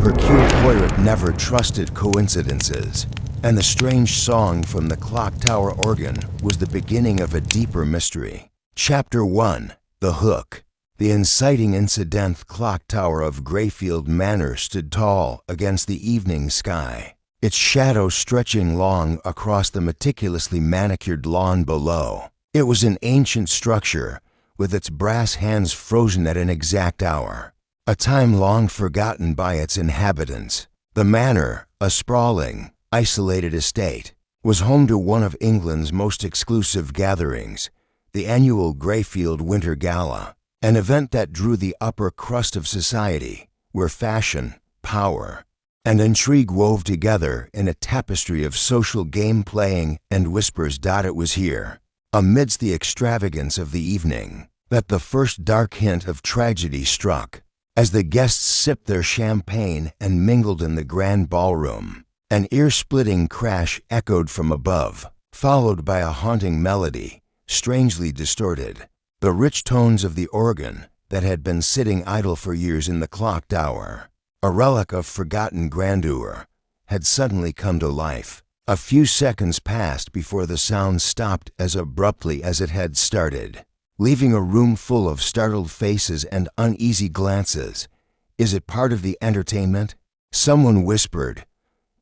Hercule Poirot never trusted coincidences, and the strange song from the clock tower organ was the beginning of a deeper mystery. Chapter 1. The Hook. The inciting incident clock tower of Greyfield Manor stood tall against the evening sky, its shadow stretching long across the meticulously manicured lawn below. It was an ancient structure, with its brass hands frozen at an exact hour, a time long forgotten by its inhabitants. The manor, a sprawling, isolated estate, was home to one of England's most exclusive gatherings, the annual Greyfield Winter Gala, an event that drew the upper crust of society, where fashion, power, and intrigue wove together in a tapestry of social game-playing and whispers. It was here, amidst the extravagance of the evening, that the first dark hint of tragedy struck. As the guests sipped their champagne and mingled in the grand ballroom, an ear-splitting crash echoed from above, followed by a haunting melody, strangely distorted. The rich tones of the organ that had been sitting idle for years in the clock tower, a relic of forgotten grandeur, had suddenly come to life. A few seconds passed before the sound stopped as abruptly as it had started, leaving a room full of startled faces and uneasy glances. "Is it part of the entertainment?" someone whispered,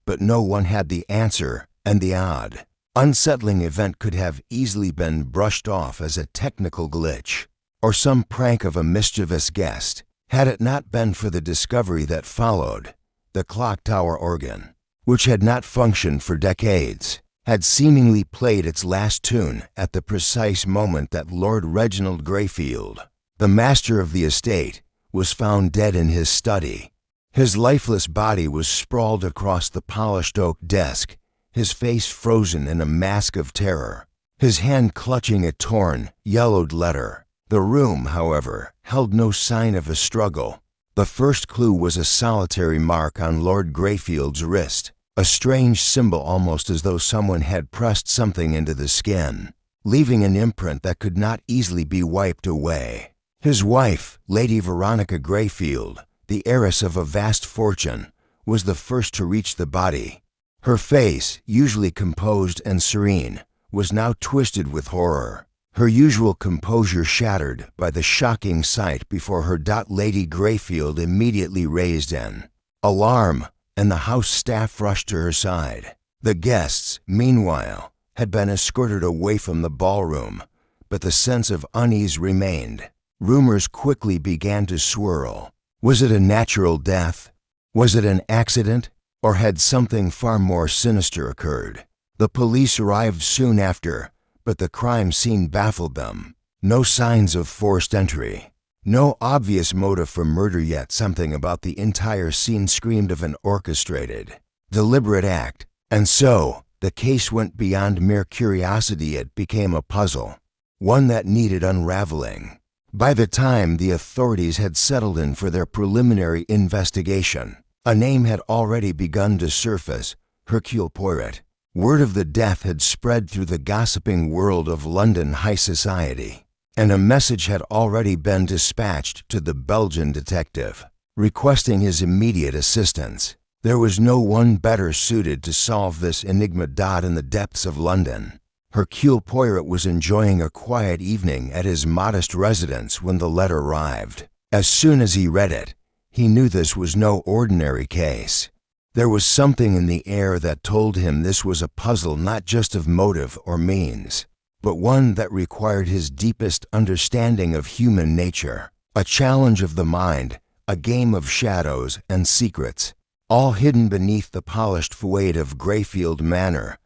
but no one had the answer, and the odd, unsettling event could have easily been brushed off as a technical glitch, or some prank of a mischievous guest, had it not been for the discovery that followed. The clock tower organ, which had not functioned for decades, had seemingly played its last tune at the precise moment that Lord Reginald Greyfield, the master of the estate, was found dead in his study. His lifeless body was sprawled across the polished oak desk, his face frozen in a mask of terror, his hand clutching a torn, yellowed letter. The room, however, held no sign of a struggle. The first clue was a solitary mark on Lord Greyfield's wrist, a strange symbol, almost as though someone had pressed something into the skin, leaving an imprint that could not easily be wiped away. His wife, Lady Veronica Greyfield, the heiress of a vast fortune, was the first to reach the body. Her face, usually composed and serene, was now twisted with horror, her usual composure shattered by the shocking sight before her. Lady Greyfield immediately raised an alarm, and the house staff rushed to her side. The guests, meanwhile, had been escorted away from the ballroom, but the sense of unease remained. Rumors quickly began to swirl. Was it a natural death? Was it an accident? Or had something far more sinister occurred? The police arrived soon after, but the crime scene baffled them. No signs of forced entry, no obvious motive for murder, yet something about the entire scene screamed of an orchestrated, deliberate act. And so, the case went beyond mere curiosity. It became a puzzle, one that needed unraveling. By the time the authorities had settled in for their preliminary investigation, a name had already begun to surface: Hercule Poirot. Word of the death had spread through the gossiping world of London high society, and a message had already been dispatched to the Belgian detective, requesting his immediate assistance. There was no one better suited to solve this enigma. In the depths of London, Hercule Poirot was enjoying a quiet evening at his modest residence when the letter arrived. As soon as he read it, he knew this was no ordinary case. There was something in the air that told him this was a puzzle not just of motive or means, but one that required his deepest understanding of human nature, a challenge of the mind, a game of shadows and secrets, all hidden beneath the polished facade of Greyfield Manor.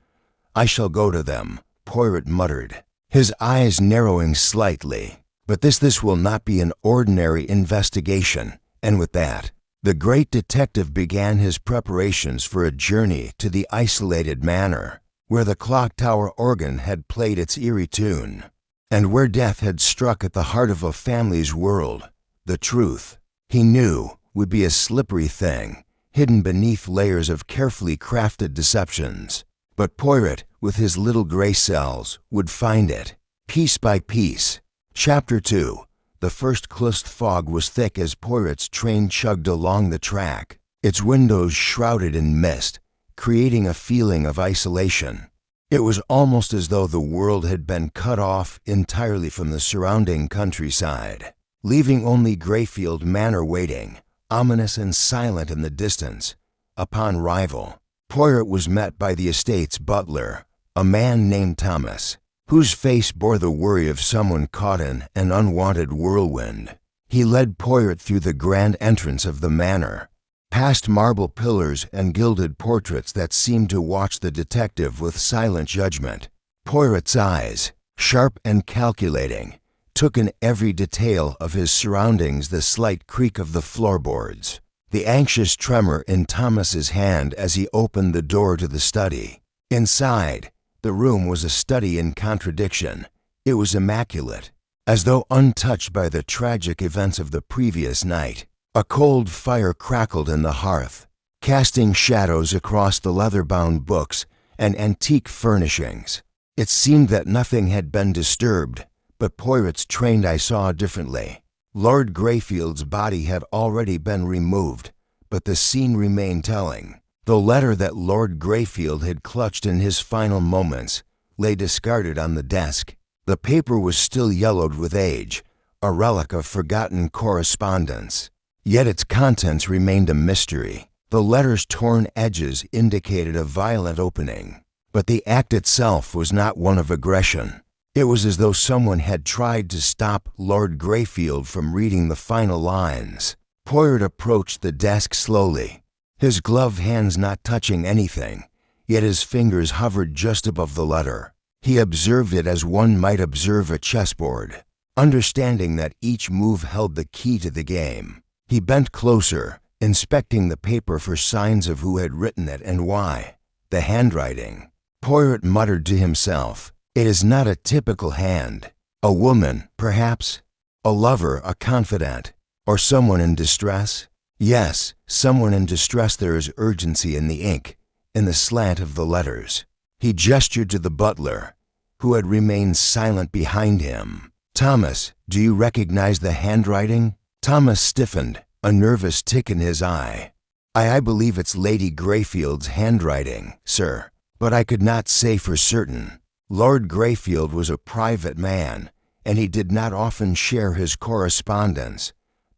"I shall go to them," Poirot muttered, his eyes narrowing slightly. "But this will not be an ordinary investigation." And with that, the great detective began his preparations for a journey to the isolated manor, where the clock tower organ had played its eerie tune, and where death had struck at the heart of a family's world. The truth, he knew, would be a slippery thing, hidden beneath layers of carefully crafted deceptions. But Poirot, with his little gray cells, would find it, piece by piece. Chapter 2. The first close fog was thick as Poirot's train chugged along the track. its windows shrouded in mist, creating a feeling of isolation. It was almost as though the world had been cut off entirely from the surrounding countryside, leaving only Greyfield Manor waiting, ominous and silent in the distance. Upon arrival, Poirot was met by the estate's butler, a man named Thomas, whose face bore the worry of someone caught in an unwanted whirlwind. He led Poirot through the grand entrance of the manor, past marble pillars and gilded portraits that seemed to watch the detective with silent judgment. Poirot's eyes, sharp and calculating, took in every detail of his surroundings, the slight creak of the floorboards, the anxious tremor in Thomas's hand as he opened the door to the study. Inside, the room was a study in contradiction. It was immaculate, as though untouched by the tragic events of the previous night. A cold fire crackled in the hearth, casting shadows across the leather-bound books and antique furnishings. It seemed that nothing had been disturbed, but Poirot's trained eye saw differently. Lord Greyfield's body had already been removed, but the scene remained telling. The letter that Lord Greyfield had clutched in his final moments lay discarded on the desk. The paper was still yellowed with age, a relic of forgotten correspondence. Yet its contents remained a mystery. The letter's torn edges indicated a violent opening, but the act itself was not one of aggression. It was as though someone had tried to stop Lord Greyfield from reading the final lines. Poirot approached the desk slowly, his gloved hands not touching anything, yet his fingers hovered just above the letter. He observed it as one might observe a chessboard, understanding that each move held the key to the game. He bent closer, inspecting the paper for signs of who had written it and why. The handwriting. Poirot muttered to himself, "It is not a typical hand. A woman, perhaps? A lover, a confidant, or someone in distress? Yes, someone in distress. There is urgency in the ink, in the slant of the letters." He gestured to the butler, who had remained silent behind him. "Thomas, do you recognize the handwriting?" Thomas stiffened, a nervous tick in his eye. I believe it's Lady Greyfield's handwriting, sir, but I could not say for certain. Lord Greyfield was a private man, and he did not often share his correspondence."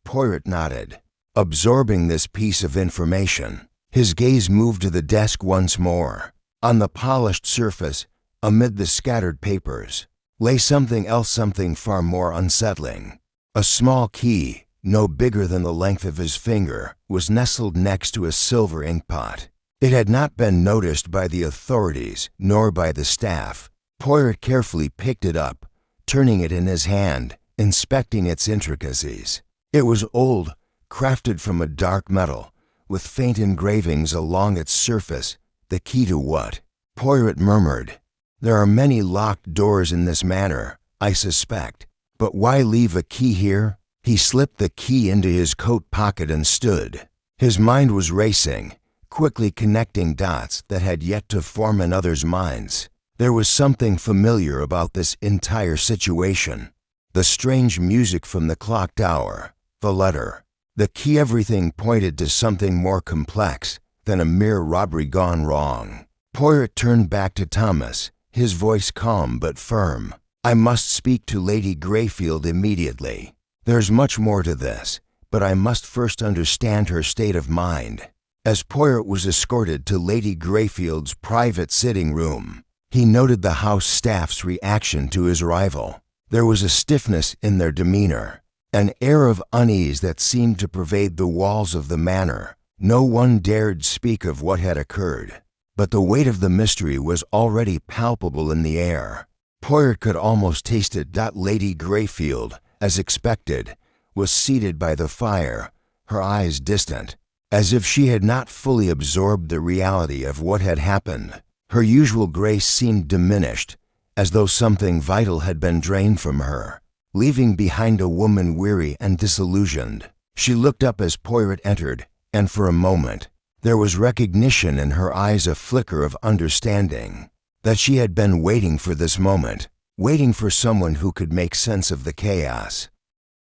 Poirot nodded, absorbing this piece of information. His gaze moved to the desk once more. On the polished surface, amid the scattered papers, lay something else, something far more unsettling. A small key, no bigger than the length of his finger, was nestled next to a silver inkpot. It had not been noticed by the authorities, nor by the staff. Poirot carefully picked it up, turning it in his hand, inspecting its intricacies. It was old, crafted from a dark metal, with faint engravings along its surface. The key to what? Poirot murmured. "There are many locked doors in this manor, I suspect, but why leave a key here?" He slipped the key into his coat pocket and stood. His mind was racing, quickly connecting dots that had yet to form in others' minds. There was something familiar about this entire situation. The strange music from the clock tower, the letter, the key, everything pointed to something more complex than a mere robbery gone wrong. Poirot turned back to Thomas, his voice calm but firm. "I must speak to Lady Greyfield immediately. There's much more to this, but I must first understand her state of mind." As Poirot was escorted to Lady Greyfield's private sitting room, he noted the house staff's reaction to his arrival. There was a stiffness in their demeanor, an air of unease that seemed to pervade the walls of the manor. No one dared speak of what had occurred, but the weight of the mystery was already palpable in the air. Poirot could almost taste it. Lady Greyfield, as expected, was seated by the fire, her eyes distant, as if she had not fully absorbed the reality of what had happened. Her usual grace seemed diminished, as though something vital had been drained from her, leaving behind a woman weary and disillusioned. She looked up as Poirot entered, and for a moment, there was recognition in her eyes, a flicker of understanding, that she had been waiting for this moment, waiting for someone who could make sense of the chaos.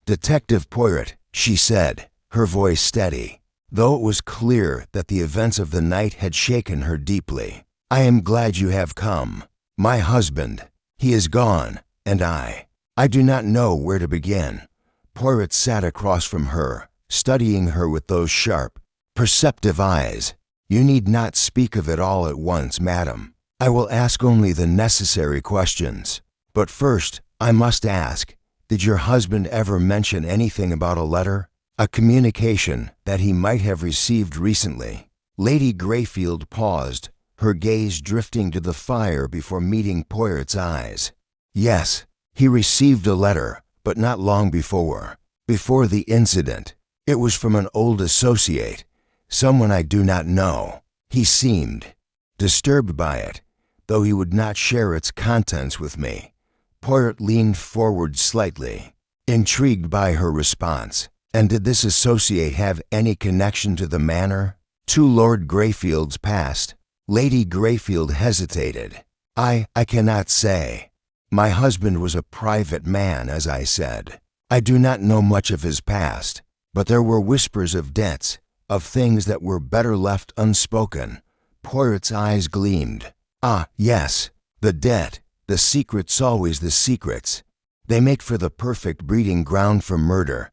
"Detective Poirot," she said, her voice steady. though it was clear that the events of the night had shaken her deeply. "I am glad you have come. My husband, he is gone, and I do not know where to begin." Poirot sat across from her, studying her with those sharp, perceptive eyes. "You need not speak of it all at once, madam. I will ask only the necessary questions. But first, I must ask, did your husband ever mention anything about a letter? A communication that he might have received recently?" Lady Greyfield paused, her gaze drifting to the fire before meeting Poirot's eyes. "Yes, he received a letter, but not long before the incident. It was from an old associate, someone I do not know. He seemed disturbed by it, though he would not share its contents with me." Poirot leaned forward slightly, intrigued by her response. "And did this associate have any connection to the manor, to Lord Greyfield's past?" Lady Greyfield hesitated. I cannot say. My husband was a private man, as I said. I do not know much of his past, but there were whispers of debts, of things that were better left unspoken." Poirot's eyes gleamed. "Ah, yes, the debt, the secrets, always the secrets. They make for the perfect breeding ground for murder."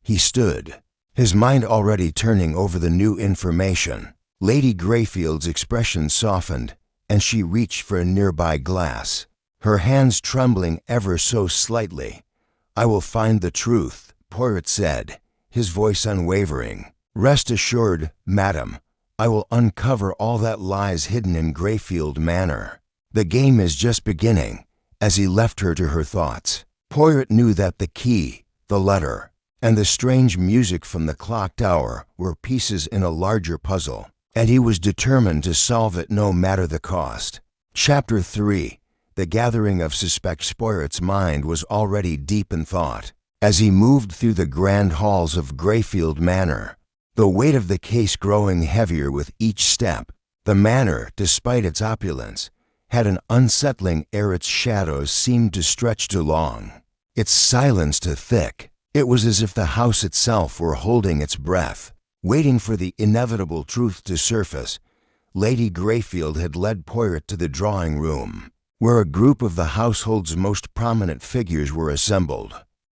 He stood, his mind already turning over the new information. Lady Greyfield's expression softened, and she reached for a nearby glass, her hands trembling ever so slightly. "I will find the truth," Poirot said, his voice unwavering. "Rest assured, madam, I will uncover all that lies hidden in Greyfield Manor. The game is just beginning." As he left her to her thoughts, Poirot knew that the key, the letter, and the strange music from the clock tower were pieces in a larger puzzle, and he was determined to solve it no matter the cost. Chapter 3. The gathering of suspects. Poirot's mind was already deep in thought as he moved through the grand halls of Greyfield Manor, the weight of the case growing heavier with each step. The manor, despite its opulence, had an unsettling air. Its shadows seemed to stretch too long, its silence too thick. It was as if the house itself were holding its breath, waiting for the inevitable truth to surface. Lady Greyfield had led Poirot to the drawing room, where a group of the household's most prominent figures were assembled.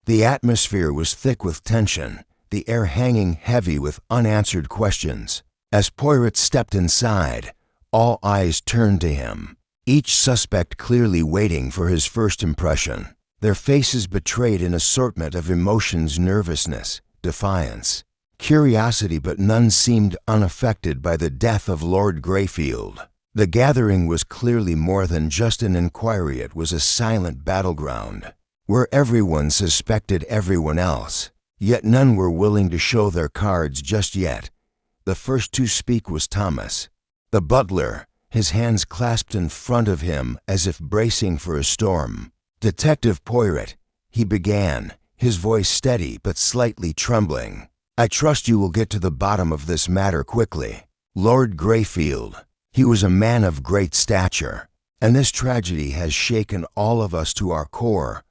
The atmosphere was thick with tension, the air hanging heavy with unanswered questions. As Poirot stepped inside, all eyes turned to him, each suspect clearly waiting for his first impression. Their faces betrayed an assortment of emotions: nervousness, defiance, curiosity, but none seemed unaffected by the death of Lord Greyfield. The gathering was clearly more than just an inquiry. It was a silent battleground, where everyone suspected everyone else, yet none were willing to show their cards just yet. The first to speak was Thomas, the butler, his hands clasped in front of him as if bracing for a storm. "Detective Poirot," he began, his voice steady but slightly trembling, "I trust you will get to the bottom of this matter quickly. Lord Greyfield, he was a man of great stature, and this tragedy has shaken all of us to our core."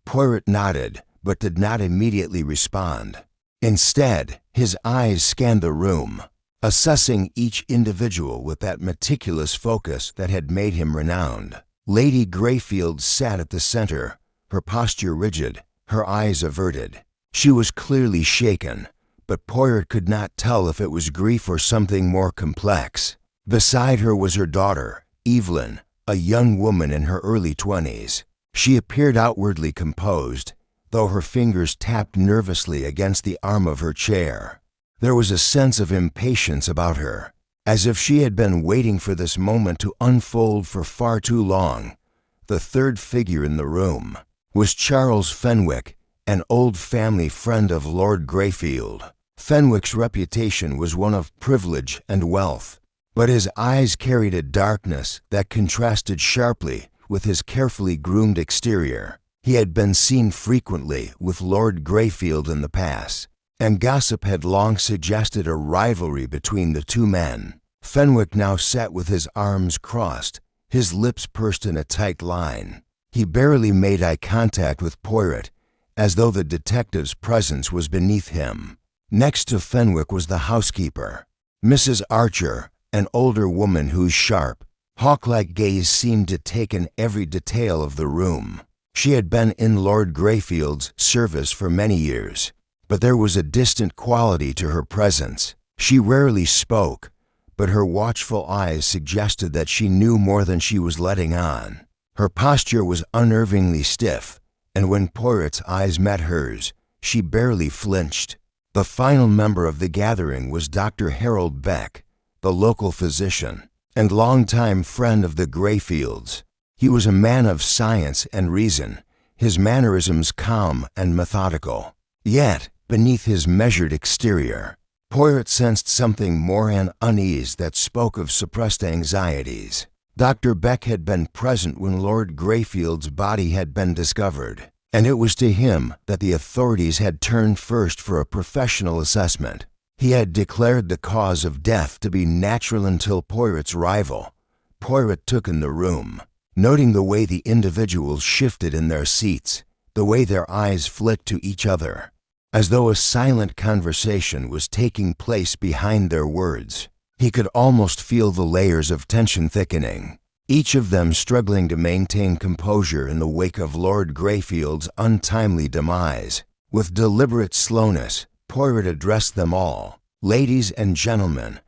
Poirot nodded, but did not immediately respond. Instead, his eyes scanned the room, assessing each individual with that meticulous focus that had made him renowned. Lady Greyfield sat at the center, her posture rigid, her eyes averted. She was clearly shaken, but Poirot could not tell if it was grief or something more complex. Beside her was her daughter, Evelyn, a young woman in her early 20s. She appeared outwardly composed, though her fingers tapped nervously against the arm of her chair. There was a sense of impatience about her, as if she had been waiting for this moment to unfold for far too long. The third figure in the room was Charles Fenwick, an old family friend of Lord Greyfield. Fenwick's reputation was one of privilege and wealth, but his eyes carried a darkness that contrasted sharply with his carefully groomed exterior. He had been seen frequently with Lord Greyfield in the past, and gossip had long suggested a rivalry between the two men. Fenwick now sat with his arms crossed, his lips pursed in a tight line. He barely made eye contact with Poirot, as though the detective's presence was beneath him. Next to Fenwick was the housekeeper, Mrs. Archer, an older woman whose sharp, hawk-like gaze seemed to take in every detail of the room. She had been in Lord Greyfield's service for many years, but there was a distant quality to her presence. She rarely spoke, but her watchful eyes suggested that she knew more than she was letting on. Her posture was unnervingly stiff, and when Poirot's eyes met hers, she barely flinched. The final member of the gathering was Dr. Harold Beck, the local physician, and longtime friend of the Greyfields. He was a man of science and reason, his mannerisms calm and methodical. Yet, beneath his measured exterior, Poirot sensed something more an unease that spoke of suppressed anxieties. Dr. Beck had been present when Lord Greyfield's body had been discovered, and it was to him that the authorities had turned first for a professional assessment. He had declared the cause of death to be natural until Poirot's arrival. Poirot took in the room, noting the way the individuals shifted in their seats, the way their eyes flicked to each other, as though a silent conversation was taking place behind their words. He could almost feel the layers of tension thickening, each of them struggling to maintain composure in the wake of Lord Greyfield's untimely demise. With deliberate slowness, Poirot addressed them all. "Ladies and gentlemen,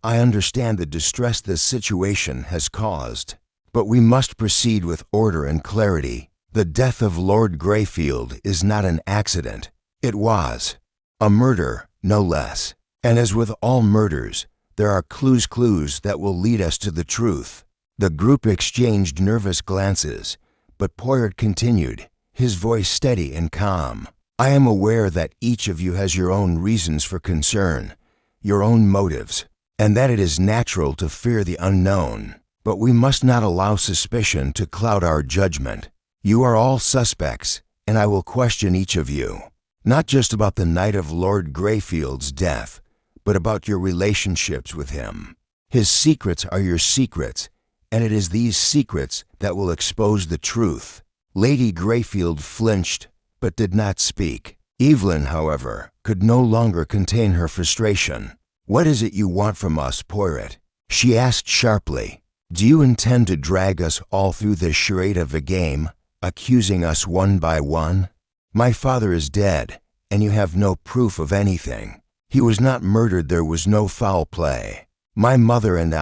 I understand the distress this situation has caused, but we must proceed with order and clarity. The death of Lord Greyfield is not an accident. It was a murder, no less. And as with all murders, there are clues that will lead us to the truth." The group exchanged nervous glances, but Poirot continued, his voice steady and calm. "I am aware that each of you has your own reasons for concern, your own motives, and that it is natural to fear the unknown. But we must not allow suspicion to cloud our judgment. You are all suspects, and I will question each of you, not just about the night of Lord Greyfield's death, but about your relationships with him. His secrets are your secrets, and it is these secrets that will expose the truth." Lady Greyfield flinched, but did not speak. Evelyn, however, could no longer contain her frustration. "What is it you want from us, Poirot?" she asked sharply. "Do you intend to drag us all through this charade of a game, accusing us one by one? My father is dead, and you have no proof of anything. He was not murdered. There was no foul play. My mother and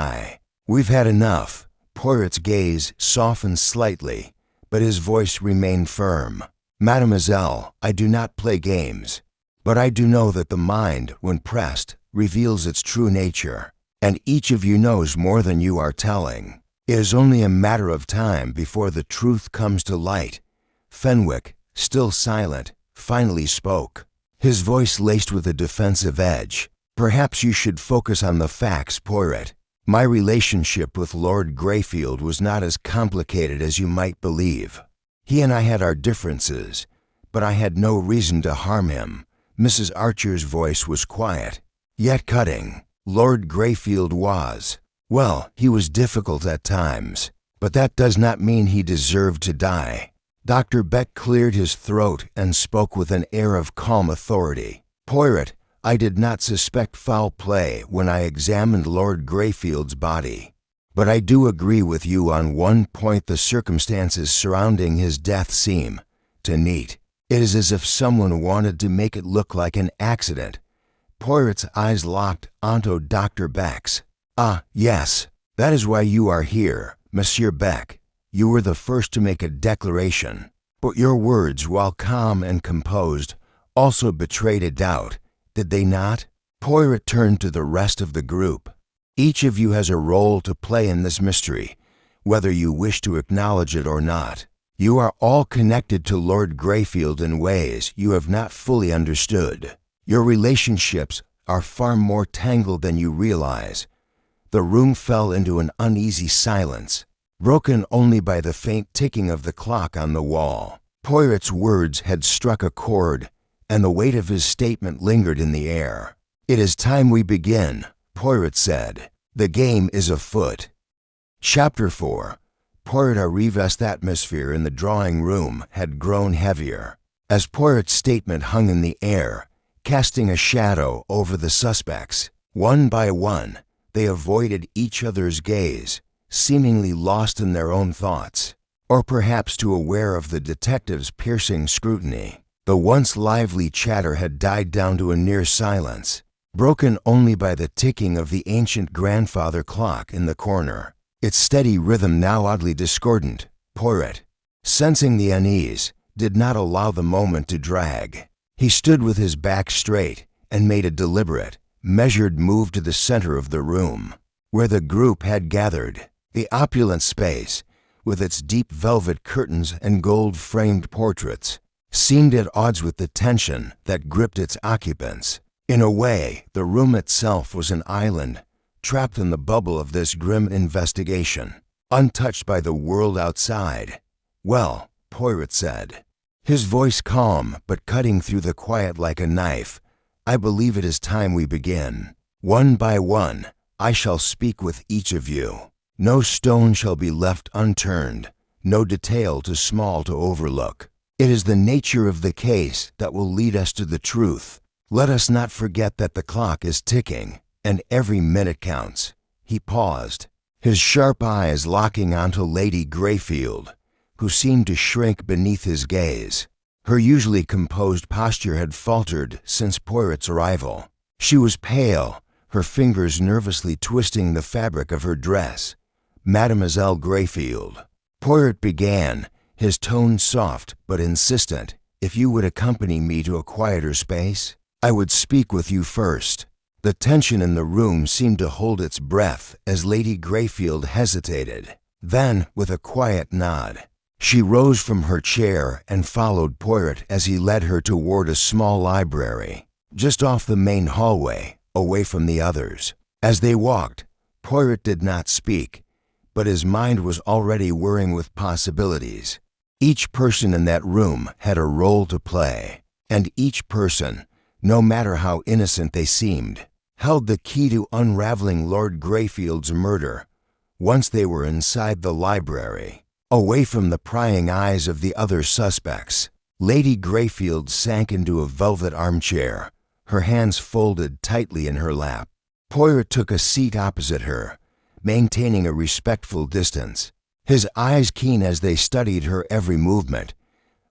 we've had enough." Poirot's gaze softened slightly, but his voice remained firm. "Mademoiselle, I do not play games, but I do know that the mind, when pressed, reveals its true nature, and each of you knows more than you are telling. It is only a matter of time before the truth comes to light." Fenwick, still silent, finally spoke, his voice laced with a defensive edge. "Perhaps you should focus on the facts, Poirot. My relationship with Lord Greyfield was not as complicated as you might believe. He and I had our differences, but I had no reason to harm him." Mrs. Archer's voice was quiet, yet cutting. "Lord Greyfield was, well, he was difficult at times, but that does not mean he deserved to die." Dr. Beck cleared his throat and spoke with an air of calm authority. "Poirot, I did not suspect foul play when I examined Lord Greyfield's body, but I do agree with you on one point. The circumstances surrounding his death seem too neat. It is as if someone wanted to make it look like an accident." Poirot's eyes locked onto Dr. Beck's. "Ah, yes, that is why you are here, Monsieur Beck. You were the first to make a declaration, but your words, while calm and composed, also betrayed a doubt, did they not?" Poirot turned to the rest of the group. "Each of you has a role to play in this mystery, whether you wish to acknowledge it or not. You are all connected to Lord Greyfield in ways you have not fully understood. Your relationships are far more tangled than you realize." The room fell into an uneasy silence, broken only by the faint ticking of the clock on the wall. Poirot's words had struck a chord, and the weight of his statement lingered in the air. "It is time we begin," Poirot said. "The game is afoot." Chapter 4. Poirot Arrives's atmosphere in the drawing room had grown heavier. As Poirot's statement hung in the air, casting a shadow over the suspects. One by one, they avoided each other's gaze, seemingly lost in their own thoughts, or perhaps too aware of the detective's piercing scrutiny. The once lively chatter had died down to a near silence, broken only by the ticking of the ancient grandfather clock in the corner, its steady rhythm now oddly discordant. Poirot, sensing the unease, did not allow the moment to drag. He stood with his back straight and made a deliberate, measured move to the center of the room, where the group had gathered. The opulent space, with its deep velvet curtains and gold-framed portraits, seemed at odds with the tension that gripped its occupants. In a way, the room itself was an island, trapped in the bubble of this grim investigation, untouched by the world outside. "Well," Poirot said, his voice calm but cutting through the quiet like a knife, "I believe it is time we begin. One by one, I shall speak with each of you. No stone shall be left unturned, no detail too small to overlook. It is the nature of the case that will lead us to the truth. Let us not forget that the clock is ticking, and every minute counts." He paused, his sharp eyes locking onto Lady Greyfield, who seemed to shrink beneath his gaze. Her usually composed posture had faltered since Poirot's arrival. She was pale, her fingers nervously twisting the fabric of her dress. "Mademoiselle Greyfield," Poirot began, his tone soft but insistent, "if you would accompany me to a quieter space, I would speak with you first." The tension in the room seemed to hold its breath as Lady Greyfield hesitated. Then, with a quiet nod, she rose from her chair and followed Poirot as he led her toward a small library, just off the main hallway, away from the others. As they walked, Poirot did not speak, but his mind was already whirring with possibilities. Each person in that room had a role to play, and each person, no matter how innocent they seemed, held the key to unraveling Lord Greyfield's murder. Once they were inside the library, away from the prying eyes of the other suspects, Lady Greyfield sank into a velvet armchair, her hands folded tightly in her lap. Poirot took a seat opposite her, maintaining a respectful distance, his eyes keen as they studied her every movement.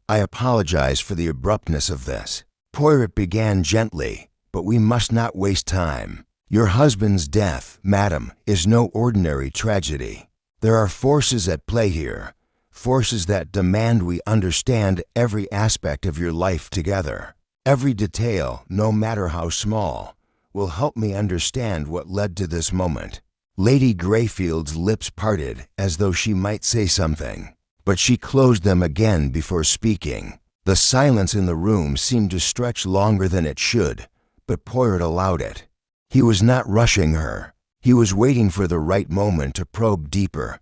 "I apologize for the abruptness of this," Poirot began gently, "but we must not waste time. Your husband's death, madam, is no ordinary tragedy. There are forces at play here, forces that demand we understand every aspect of your life together. Every detail, no matter how small, will help me understand what led to this moment." Lady Greyfield's lips parted as though she might say something, but she closed them again before speaking. The silence in the room seemed to stretch longer than it should, but Poirot allowed it. He was not rushing her. He was waiting for the right moment to probe deeper.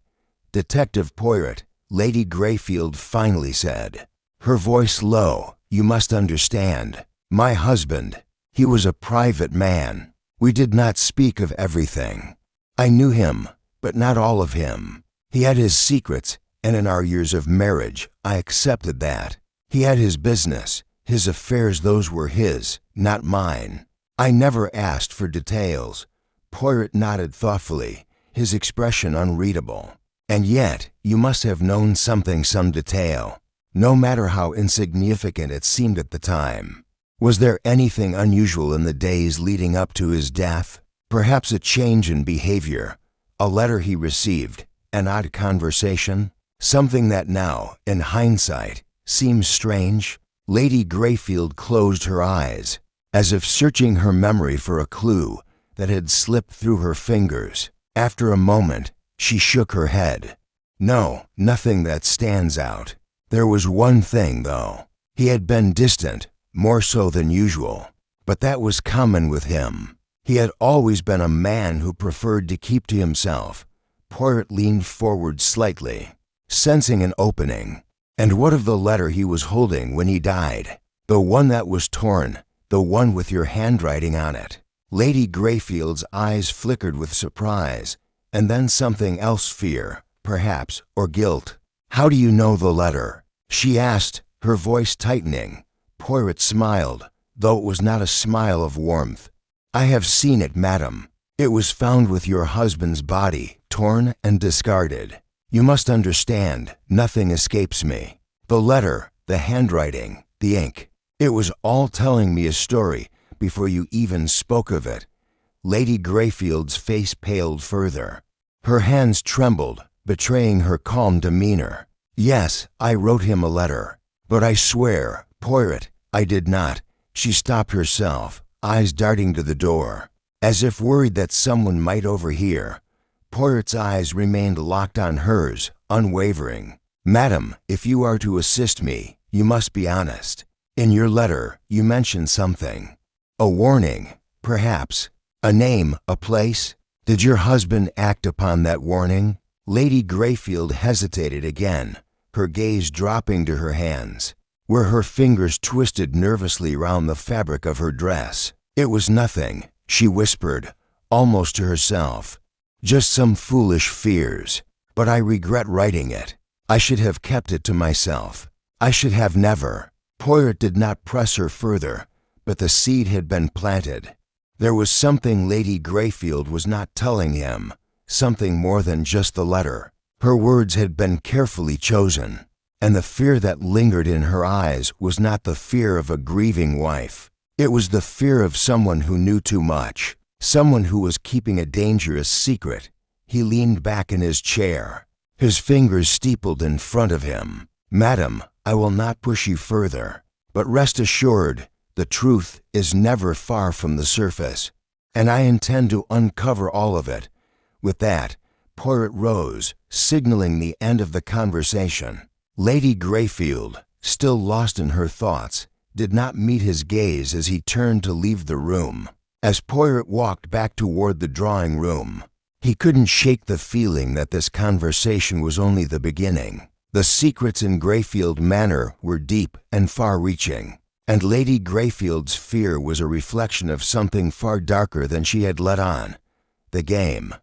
"Detective Poirot," Lady Greyfield finally said, her voice low, "you must understand. My husband, he was a private man. We did not speak of everything. I knew him, but not all of him. He had his secrets, and in our years of marriage, I accepted that. He had his business, his affairs, those were his, not mine. I never asked for details." Poirot nodded thoughtfully, his expression unreadable. "And yet, you must have known something, some detail, no matter how insignificant it seemed at the time. Was there anything unusual in the days leading up to his death? Perhaps a change in behavior, a letter he received, an odd conversation, something that now, in hindsight, seems strange?" Lady Greyfield closed her eyes, as if searching her memory for a clue that had slipped through her fingers. After a moment, she shook her head. "No, nothing that stands out. There was one thing, though. He had been distant, more so than usual, but that was common with him. He had always been a man who preferred to keep to himself." Poirot leaned forward slightly, sensing an opening. "And what of the letter he was holding when he died? The one that was torn, the one with your handwriting on it?" Lady Greyfield's eyes flickered with surprise, and then something else, fear, perhaps, or guilt. "How do you know the letter?" she asked, her voice tightening. Poirot smiled, though it was not a smile of warmth. "I have seen it, madam. It was found with your husband's body, torn and discarded. You must understand, nothing escapes me. The letter, the handwriting, the ink. It was all telling me a story before you even spoke of it." Lady Greyfield's face paled further. Her hands trembled, betraying her calm demeanor. "Yes, I wrote him a letter. But I swear, Poirot, I did not." She stopped herself, eyes darting to the door. As if worried that someone might overhear, Poirot's eyes remained locked on hers, unwavering. "Madam, if you are to assist me, you must be honest. In your letter, you mentioned something. A warning, perhaps. A name, a place. Did your husband act upon that warning?" Lady Greyfield hesitated again, her gaze dropping to her hands, where her fingers twisted nervously round the fabric of her dress. "It was nothing," she whispered, almost to herself. "Just some foolish fears. But I regret writing it. I should have kept it to myself. I should have never." Poirot did not press her further, but the seed had been planted. There was something Lady Greyfield was not telling him, something more than just the letter. Her words had been carefully chosen, and the fear that lingered in her eyes was not the fear of a grieving wife. It was the fear of someone who knew too much, someone who was keeping a dangerous secret. He leaned back in his chair, his fingers steepled in front of him. "Madam, I will not push you further, but rest assured, the truth is never far from the surface, and I intend to uncover all of it." With that, Poirot rose, signaling the end of the conversation. Lady Greyfield, still lost in her thoughts, did not meet his gaze as he turned to leave the room. As Poirot walked back toward the drawing room, he couldn't shake the feeling that this conversation was only the beginning. The secrets in Greyfield Manor were deep and far-reaching, and Lady Greyfield's fear was a reflection of something far darker than she had let on. The game,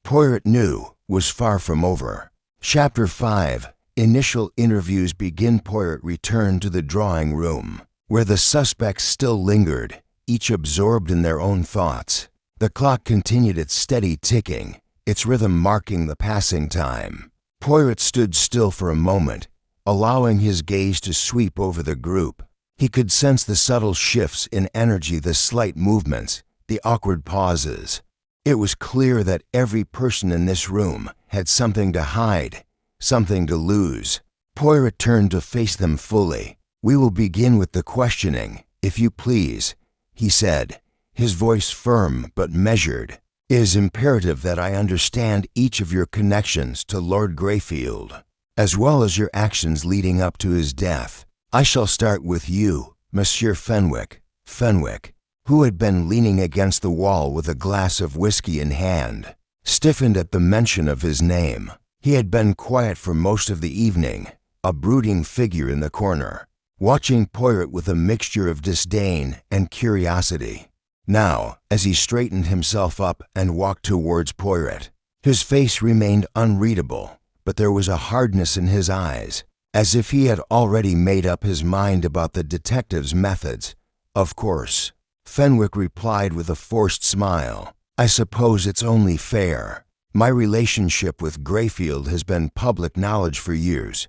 Poirot knew, was far from over. Chapter 5. Initial interviews begin. Poirot returned to the drawing room, where the suspects still lingered, each absorbed in their own thoughts. The clock continued its steady ticking, its rhythm marking the passing time. Poirot stood still for a moment, allowing his gaze to sweep over the group. He could sense the subtle shifts in energy, the slight movements, the awkward pauses. It was clear that every person in this room had something to hide, something to lose. Poirot turned to face them fully. "We will begin with the questioning, if you please," he said, his voice firm but measured. "It is imperative that I understand each of your connections to Lord Greyfield, as well as your actions leading up to his death. I shall start with you, Monsieur Fenwick." Fenwick, who had been leaning against the wall with a glass of whiskey in hand, stiffened at the mention of his name. He had been quiet for most of the evening, a brooding figure in the corner, watching Poirot with a mixture of disdain and curiosity. Now, as he straightened himself up and walked towards Poirot, his face remained unreadable, but there was a hardness in his eyes, as if he had already made up his mind about the detective's methods. "Of course," Fenwick replied with a forced smile. "I suppose it's only fair. My relationship with Greyfield has been public knowledge for years."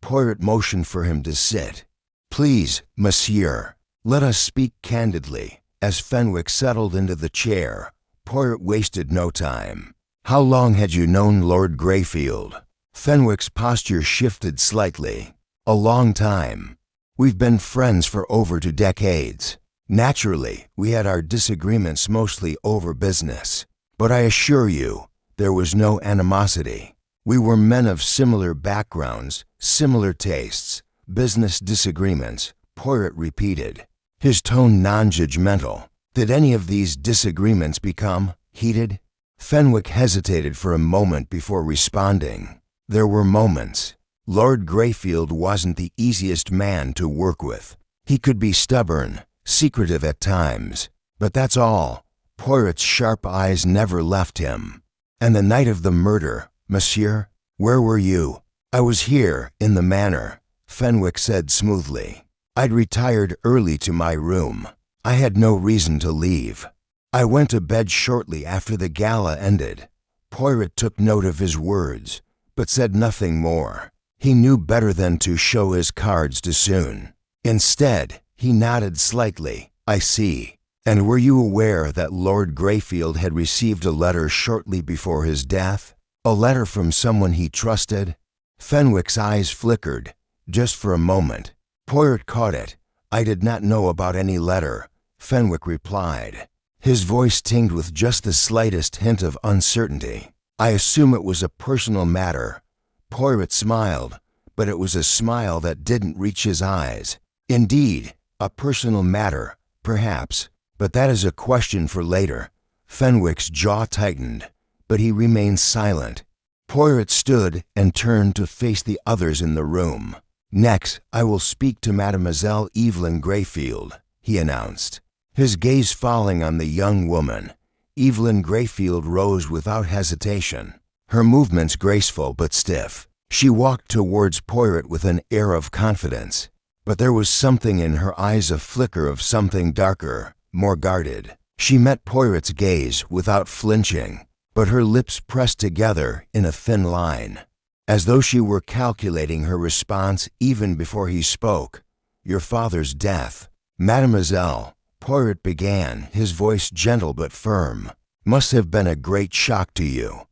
Poirot motioned for him to sit. "Please, monsieur, let us speak candidly." As Fenwick settled into the chair, Poirot wasted no time. "How long had you known Lord Greyfield?" Fenwick's posture shifted slightly. "A long time. We've been friends for over 2 decades. Naturally, we had our disagreements mostly over business, but I assure you, there was no animosity. We were men of similar backgrounds, similar tastes. Business disagreements," Poirot repeated, his tone non-judgmental. "Did any of these disagreements become heated?" Fenwick hesitated for a moment before responding. "There were moments. Lord Greyfield wasn't the easiest man to work with. He could be stubborn, secretive at times, but that's all." Poirot's sharp eyes never left him. "And the night of the murder, monsieur, where were you?" "I was here, in the manor," Fenwick said smoothly. "I'd retired early to my room. I had no reason to leave. I went to bed shortly after the gala ended. Poirot took note of his words, but said nothing more. He knew better than to show his cards too soon. Instead, he nodded slightly. I see. And were you aware that Lord Greyfield had received a letter shortly before his death? A letter from someone he trusted? Fenwick's eyes flickered, just for a moment. Poirot caught it. I did not know about any letter, Fenwick replied. His voice tinged with just the slightest hint of uncertainty. I assume it was a personal matter. Poirot smiled, but it was a smile that didn't reach his eyes. Indeed, a personal matter, perhaps, but that is a question for later. Fenwick's jaw tightened, but he remained silent. Poirot stood and turned to face the others in the room. Next, I will speak to Mademoiselle Evelyn Greyfield, he announced. His gaze falling on the young woman, Evelyn Greyfield rose without hesitation, her movements graceful but stiff. She walked towards Poirot with an air of confidence, but there was something in her eyes, a flicker of something darker, more guarded. She met Poirot's gaze without flinching, but her lips pressed together in a thin line, as though she were calculating her response even before he spoke. Your father's death, Mademoiselle, Poirot began, his voice gentle but firm, must have been a great shock to you.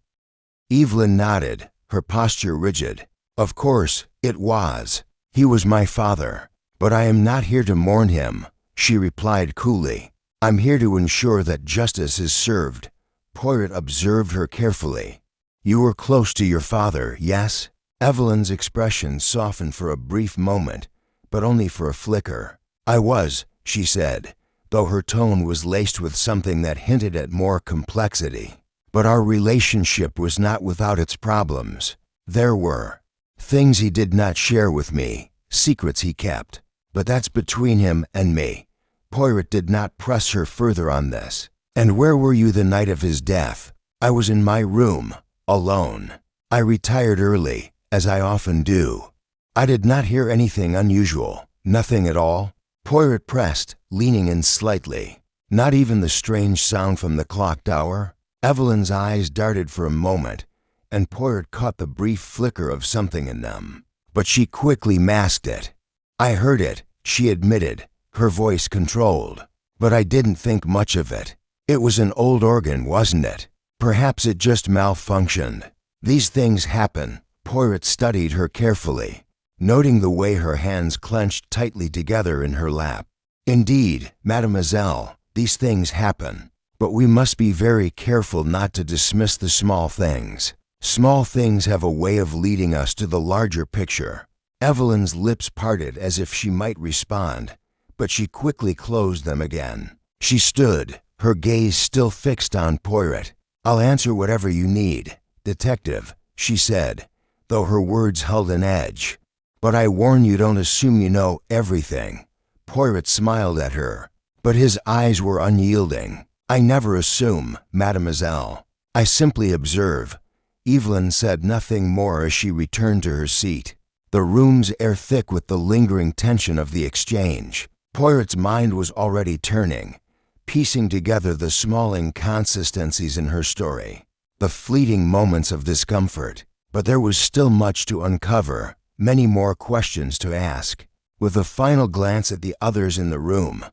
Evelyn nodded, her posture rigid. Of course, it was. He was my father, but I am not here to mourn him, she replied coolly. I'm here to ensure that justice is served. Poirot observed her carefully. You were close to your father, yes? Evelyn's expression softened for a brief moment, but only for a flicker. I was, she said, though her tone was laced with something that hinted at more complexity. But our relationship was not without its problems. There were things he did not share with me, secrets he kept, but that's between him and me. Poirot did not press her further on this. And where were you the night of his death? I was in my room, alone. I retired early, as I often do. I did not hear anything unusual, nothing at all. Poirot pressed, leaning in slightly. Not even the strange sound from the clock tower? Evelyn's eyes darted for a moment, and Poirot caught the brief flicker of something in them. But she quickly masked it. I heard it, she admitted, her voice controlled. But I didn't think much of it. It was an old organ, wasn't it? Perhaps it just malfunctioned. These things happen. Poirot studied her carefully, noting the way her hands clenched tightly together in her lap. Indeed, mademoiselle, these things happen. But we must be very careful not to dismiss the small things. Small things have a way of leading us to the larger picture. Evelyn's lips parted as if she might respond, but she quickly closed them again. She stood, her gaze still fixed on Poirot. I'll answer whatever you need, detective, she said, though her words held an edge. But I warn you, don't assume you know everything. Poirot smiled at her, but his eyes were unyielding. I never assume, mademoiselle. I simply observe. Evelyn said nothing more as she returned to her seat, the room's air thick with the lingering tension of the exchange. Poirot's mind was already turning, piecing together the small inconsistencies in her story, the fleeting moments of discomfort. But there was still much to uncover, many more questions to ask. With a final glance at the others in the room,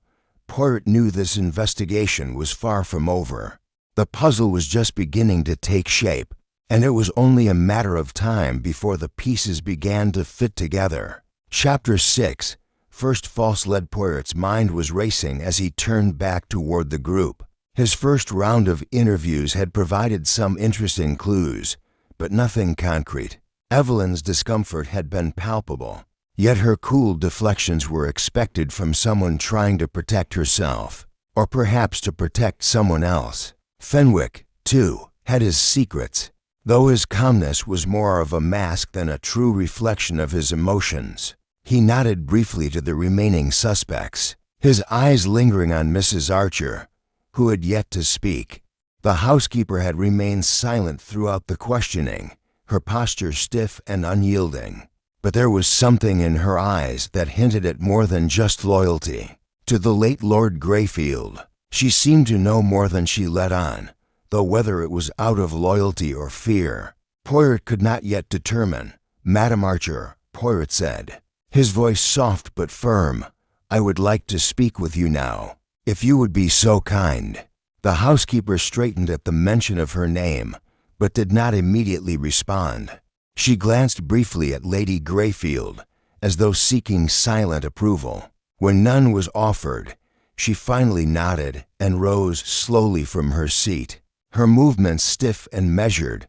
Poirot knew this investigation was far from over. The puzzle was just beginning to take shape, and it was only a matter of time before the pieces began to fit together. Chapter 6. First false led. Poirot's mind was racing as he turned back toward the group. His first round of interviews had provided some interesting clues, but nothing concrete. Evelyn's discomfort had been palpable, yet her cool deflections were expected from someone trying to protect herself, or perhaps to protect someone else. Fenwick, too, had his secrets, though his calmness was more of a mask than a true reflection of his emotions. He nodded briefly to the remaining suspects, his eyes lingering on Mrs. Archer, who had yet to speak. The housekeeper had remained silent throughout the questioning, her posture stiff and unyielding. But there was something in her eyes that hinted at more than just loyalty. To the late Lord Greyfield. She seemed to know more than she let on, though whether it was out of loyalty or fear, Poirot could not yet determine. "Madam Archer," Poirot said, his voice soft but firm, "I would like to speak with you now, if you would be so kind." The housekeeper straightened at the mention of her name, but did not immediately respond. She glanced briefly at Lady Greyfield, as though seeking silent approval. When none was offered, she finally nodded and rose slowly from her seat. Her movements stiff and measured,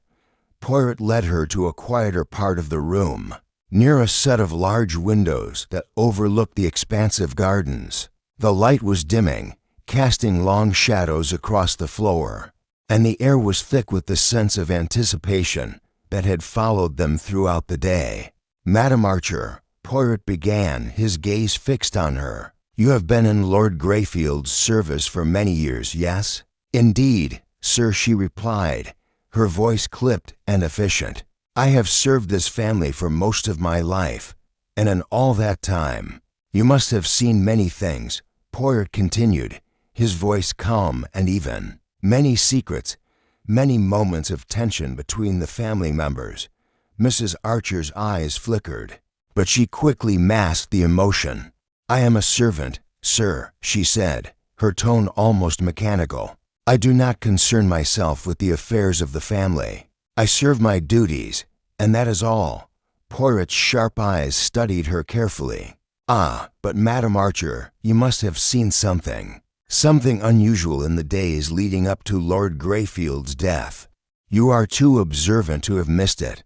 Poirot led her to a quieter part of the room, near a set of large windows that overlooked the expansive gardens. The light was dimming, casting long shadows across the floor, and the air was thick with the sense of anticipation that had followed them throughout the day. "Madam Archer," Poirot began, his gaze fixed on her, "you have been in Lord Greyfield's service for many years, yes?" "Indeed, sir," she replied, her voice clipped and efficient. "I have served this family for most of my life, and in all that time, you must have seen many things," Poirot continued, his voice calm and even. "Many secrets, many moments of tension between the family members." Mrs. Archer's eyes flickered, but she quickly masked the emotion. "I am a servant, sir," she said, her tone almost mechanical. "I do not concern myself with the affairs of the family. I serve my duties, and that is all." Poirot's sharp eyes studied her carefully. "Ah, but Madam Archer, you must have seen something unusual in the days leading up to Lord Greyfield's death. You are too observant to have missed it."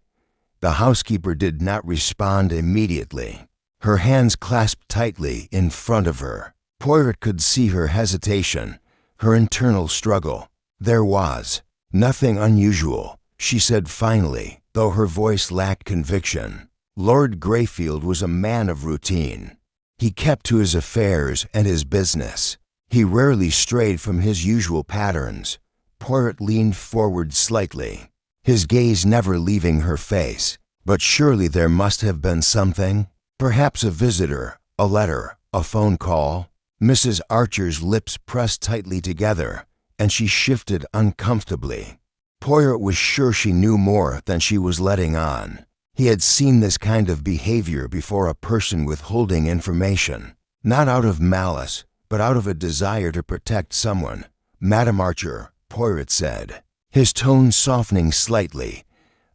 The housekeeper did not respond immediately. Her hands clasped tightly in front of her. Poirot could see her hesitation, her internal struggle. "There was nothing unusual," she said finally, though her voice lacked conviction. "Lord Greyfield was a man of routine. He kept to his affairs and his business. He rarely strayed from his usual patterns." Poirot leaned forward slightly, his gaze never leaving her face. "But surely there must have been something? Perhaps a visitor, a letter, a phone call?" Mrs. Archer's lips pressed tightly together, and she shifted uncomfortably. Poirot was sure she knew more than she was letting on. He had seen this kind of behavior before, a person withholding information, not out of malice, but out of a desire to protect someone. "Madam Archer," Poirot said, his tone softening slightly,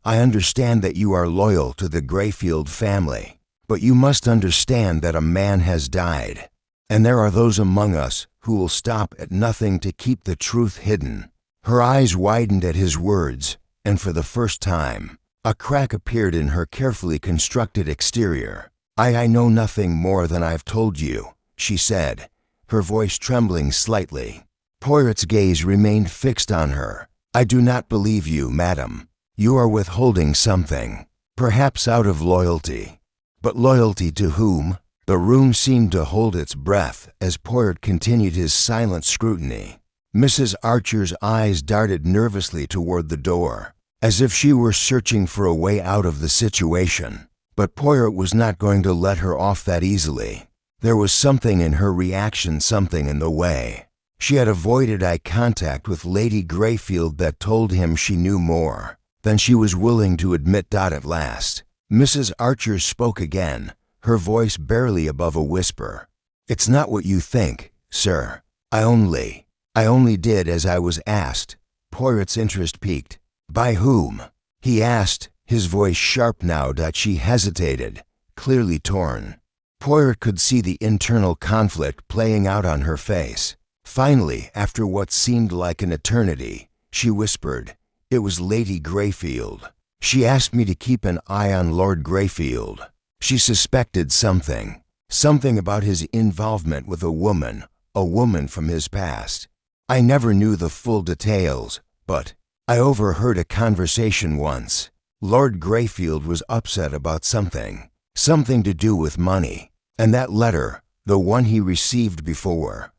"I understand that you are loyal to the Greyfield family, but you must understand that a man has died, and there are those among us who will stop at nothing to keep the truth hidden." Her eyes widened at his words, and for the first time, a crack appeared in her carefully constructed exterior. I know nothing more than I've told you," she said, her voice trembling slightly. Poirot's gaze remained fixed on her. "I do not believe you, madam. You are withholding something, perhaps out of loyalty. But loyalty to whom?" The room seemed to hold its breath as Poirot continued his silent scrutiny. Mrs. Archer's eyes darted nervously toward the door, as if she were searching for a way out of the situation. But Poirot was not going to let her off that easily. There was something in her reaction, something in the way she had avoided eye contact with Lady Greyfield that told him she knew more than she was willing to admit. At last, Mrs. Archer spoke again, her voice barely above a whisper. "It's not what you think, sir. I only did as I was asked." Poirot's interest piqued. "By whom?" he asked, his voice sharp now that she hesitated, clearly torn. Poirot could see the internal conflict playing out on her face. Finally, after what seemed like an eternity, she whispered, "It was Lady Greyfield. She asked me to keep an eye on Lord Greyfield. She suspected something about his involvement with a woman from his past. I never knew the full details, but I overheard a conversation once. Lord Greyfield was upset about something to do with money, and that letter, the one he received before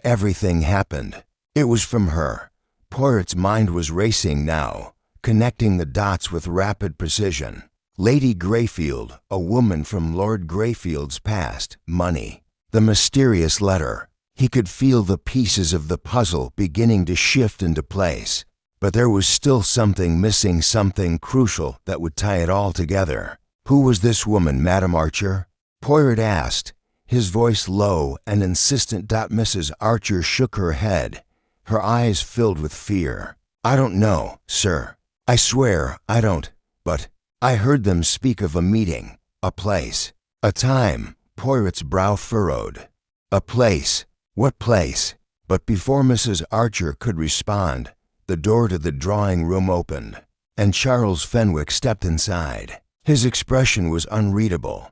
everything happened, it was from her." Poirot's mind was racing now, connecting the dots with rapid precision. Lady Greyfield, a woman from Lord Greyfield's past, money. The mysterious letter. He could feel the pieces of the puzzle beginning to shift into place. But there was still something missing, something crucial that would tie it all together. Who was this woman, Madame Archer? Poirot asked, his voice low and insistent. Mrs. Archer shook her head, her eyes filled with fear. I don't know, sir. I swear I don't. But I heard them speak of a meeting, a place, a time. Poirot's brow furrowed. A place? What place? But before Mrs. Archer could respond, the door to the drawing room opened, and Charles Fenwick stepped inside. His expression was unreadable,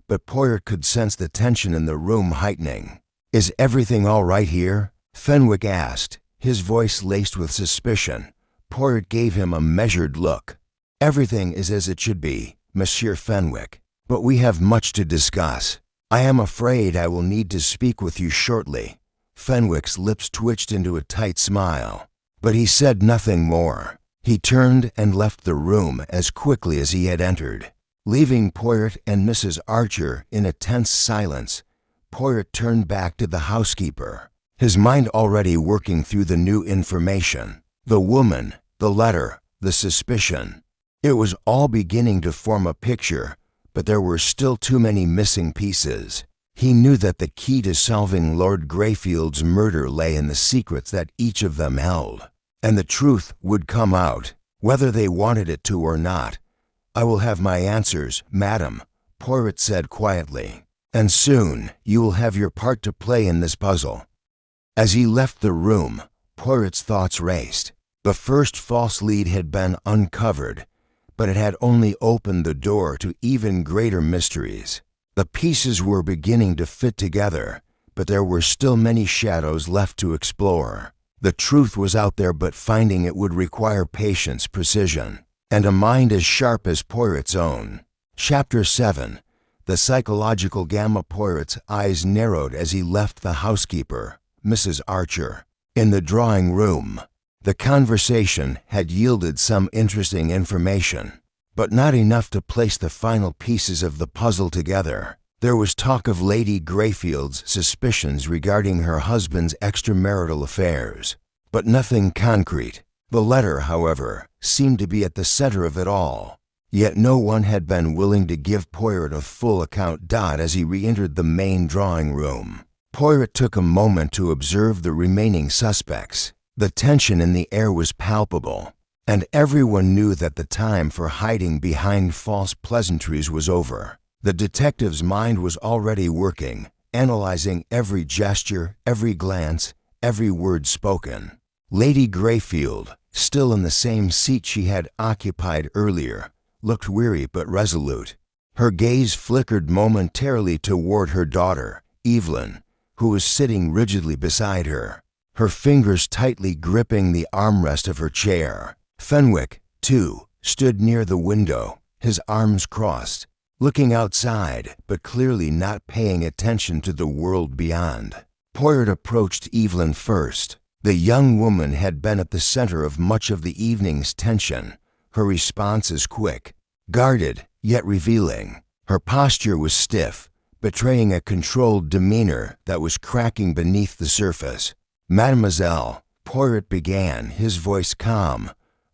but Poirot could sense the tension in the room heightening. Is everything all right here? Fenwick asked, his voice laced with suspicion. Poirot gave him a measured look. Everything is as it should be, Monsieur Fenwick, but we have much to discuss. I am afraid I will need to speak with you shortly. Fenwick's lips twitched into a tight smile, but he said nothing more. He turned and left the room as quickly as he had entered. Leaving Poirot and Mrs. Archer in a tense silence, Poirot turned back to the housekeeper, his mind already working through the new information. The woman, the letter, the suspicion. It was all beginning to form a picture, but there were still too many missing pieces. He knew that the key to solving Lord Greyfield's murder lay in the secrets that each of them held, and the truth would come out, whether they wanted it to or not. I will have my answers, madam, Poirot said quietly, and soon you will have your part to play in this puzzle. As he left the room, Poirot's thoughts raced. The first false lead had been uncovered, but it had only opened the door to even greater mysteries. The pieces were beginning to fit together, but there were still many shadows left to explore. The truth was out there, but finding it would require patience, precision, and a mind as sharp as Poirot's own. Chapter 7. The Psychological Gamma. Poirot's eyes narrowed as he left the housekeeper, Mrs. Archer, in the drawing room. The conversation had yielded some interesting information, but not enough to place the final pieces of the puzzle together. There was talk of Lady Greyfield's suspicions regarding her husband's extramarital affairs, but nothing concrete. The letter, however, seemed to be at the center of it all. Yet no one had been willing to give Poirot a full account. As he re-entered the main drawing room, Poirot took a moment to observe the remaining suspects. The tension in the air was palpable, and everyone knew that the time for hiding behind false pleasantries was over. The detective's mind was already working, analyzing every gesture, every glance, every word spoken. Lady Greyfield, still in the same seat she had occupied earlier, looked weary but resolute. Her gaze flickered momentarily toward her daughter, Evelyn, who was sitting rigidly beside her, her fingers tightly gripping the armrest of her chair. Fenwick, too, stood near the window, his arms crossed, looking outside but clearly not paying attention to the world beyond. Poirot approached Evelyn first. The young woman had been at the center of much of the evening's tension, her responses quick, guarded, yet revealing. Her posture was stiff, betraying a controlled demeanor that was cracking beneath the surface. Mademoiselle, Poirot began, his voice calm,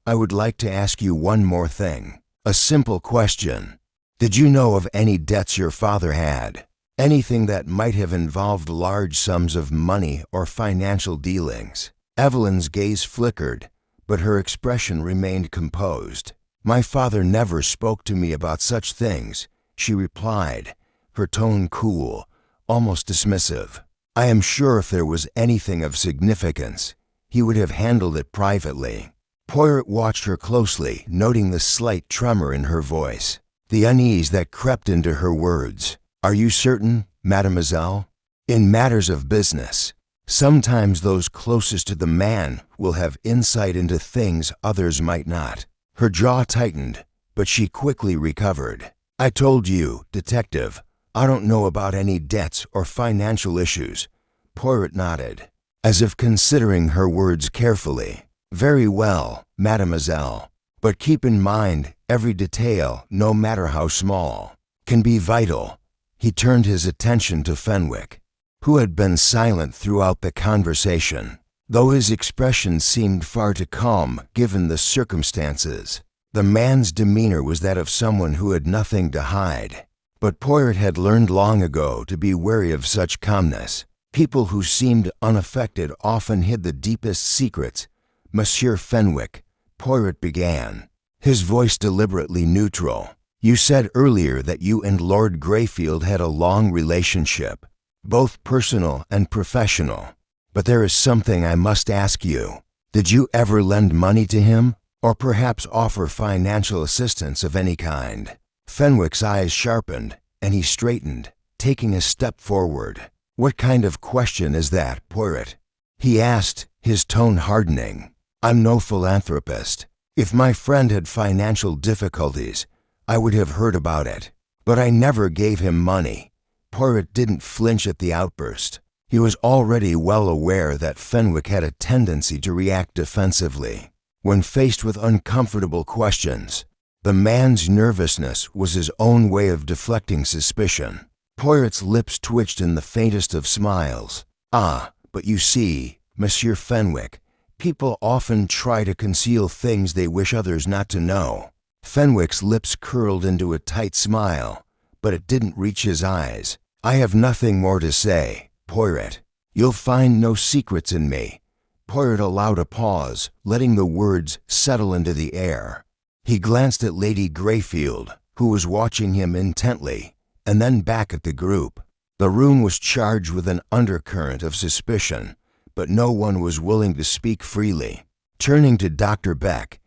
I would like to ask you one more thing. A simple question. Did you know of any debts your father had? Anything that might have involved large sums of money or financial dealings? Evelyn's gaze flickered, but her expression remained composed. My father never spoke to me about such things, she replied, her tone cool, almost dismissive. I am sure if there was anything of significance, he would have handled it privately. Poirot watched her closely, noting the slight tremor in her voice, the unease that crept into her words. Are you certain, mademoiselle? In matters of business, sometimes those closest to the man will have insight into things others might not. Her jaw tightened, but she quickly recovered. I told you, detective, I don't know about any debts or financial issues. Poirot nodded, as if considering her words carefully. Very well, mademoiselle, but keep in mind every detail, no matter how small, can be vital. He turned his attention to Fenwick. who had been silent throughout the conversation, though his expression seemed far too calm given the circumstances. The man's demeanor was that of someone who had nothing to hide. But Poirot had learned long ago to be wary of such calmness. People who seemed unaffected often hid the deepest secrets. "Monsieur Fenwick," Poirot began, his voice deliberately neutral, "you said earlier that you and Lord Greyfield had a long relationship, both personal and professional. But there is something I must ask you. Did you ever lend money to him, or perhaps offer financial assistance of any kind?" Fenwick's eyes sharpened, and he straightened, taking a step forward. "What kind of question is that, Poirot?" he asked, his tone hardening. "I'm no philanthropist. If my friend had financial difficulties, I would have heard about it. But I never gave him money." Poirot didn't flinch at the outburst. He was already well aware that Fenwick had a tendency to react defensively when faced with uncomfortable questions. The man's nervousness was his own way of deflecting suspicion. Poirot's lips twitched in the faintest of smiles. "Ah, but you see, Monsieur Fenwick, people often try to conceal things they wish others not to know." Fenwick's lips curled into a tight smile, but it didn't reach his eyes. "I have nothing more to say, Poirot. You'll find no secrets in me." Poirot allowed a pause, letting the words settle into the air. He glanced at Lady Greyfield, who was watching him intently, and then back at the group. The room was charged with an undercurrent of suspicion, but no one was willing to speak freely. Turning to Dr. Beck,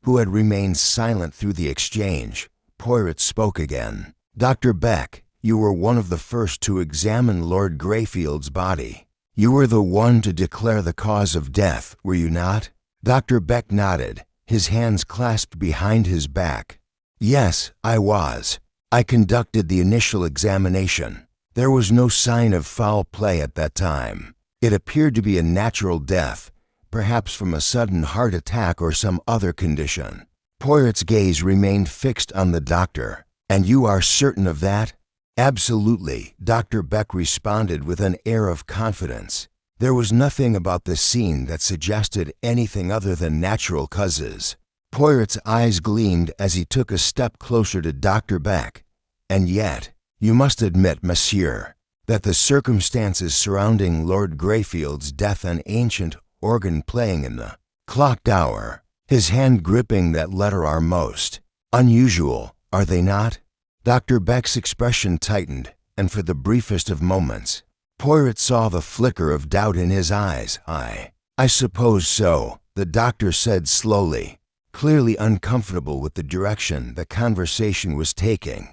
who had remained silent through the exchange, Poirot spoke again. "Dr. Beck, you were one of the first to examine Lord Greyfield's body. You were the one to declare the cause of death, were you not?" Dr. Beck nodded, his hands clasped behind his back. "Yes, I was. I conducted the initial examination. There was no sign of foul play at that time. It appeared to be a natural death, perhaps from a sudden heart attack or some other condition." Poirot's gaze remained fixed on the doctor. "And you are certain of that?" "Absolutely," Dr. Beck responded with an air of confidence. There was nothing about the scene that suggested anything other than natural causes. Poirot's eyes gleamed as he took a step closer to Dr. Beck. "And yet, you must admit, monsieur, that the circumstances surrounding Lord Greyfield's death, an ancient organ playing in the clocked hour, his hand gripping that letter, are most unusual, are they not?" Dr. Beck's expression tightened, and for the briefest of moments, Poirot saw the flicker of doubt in his eyes. I suppose so," the doctor said slowly, clearly uncomfortable with the direction the conversation was taking.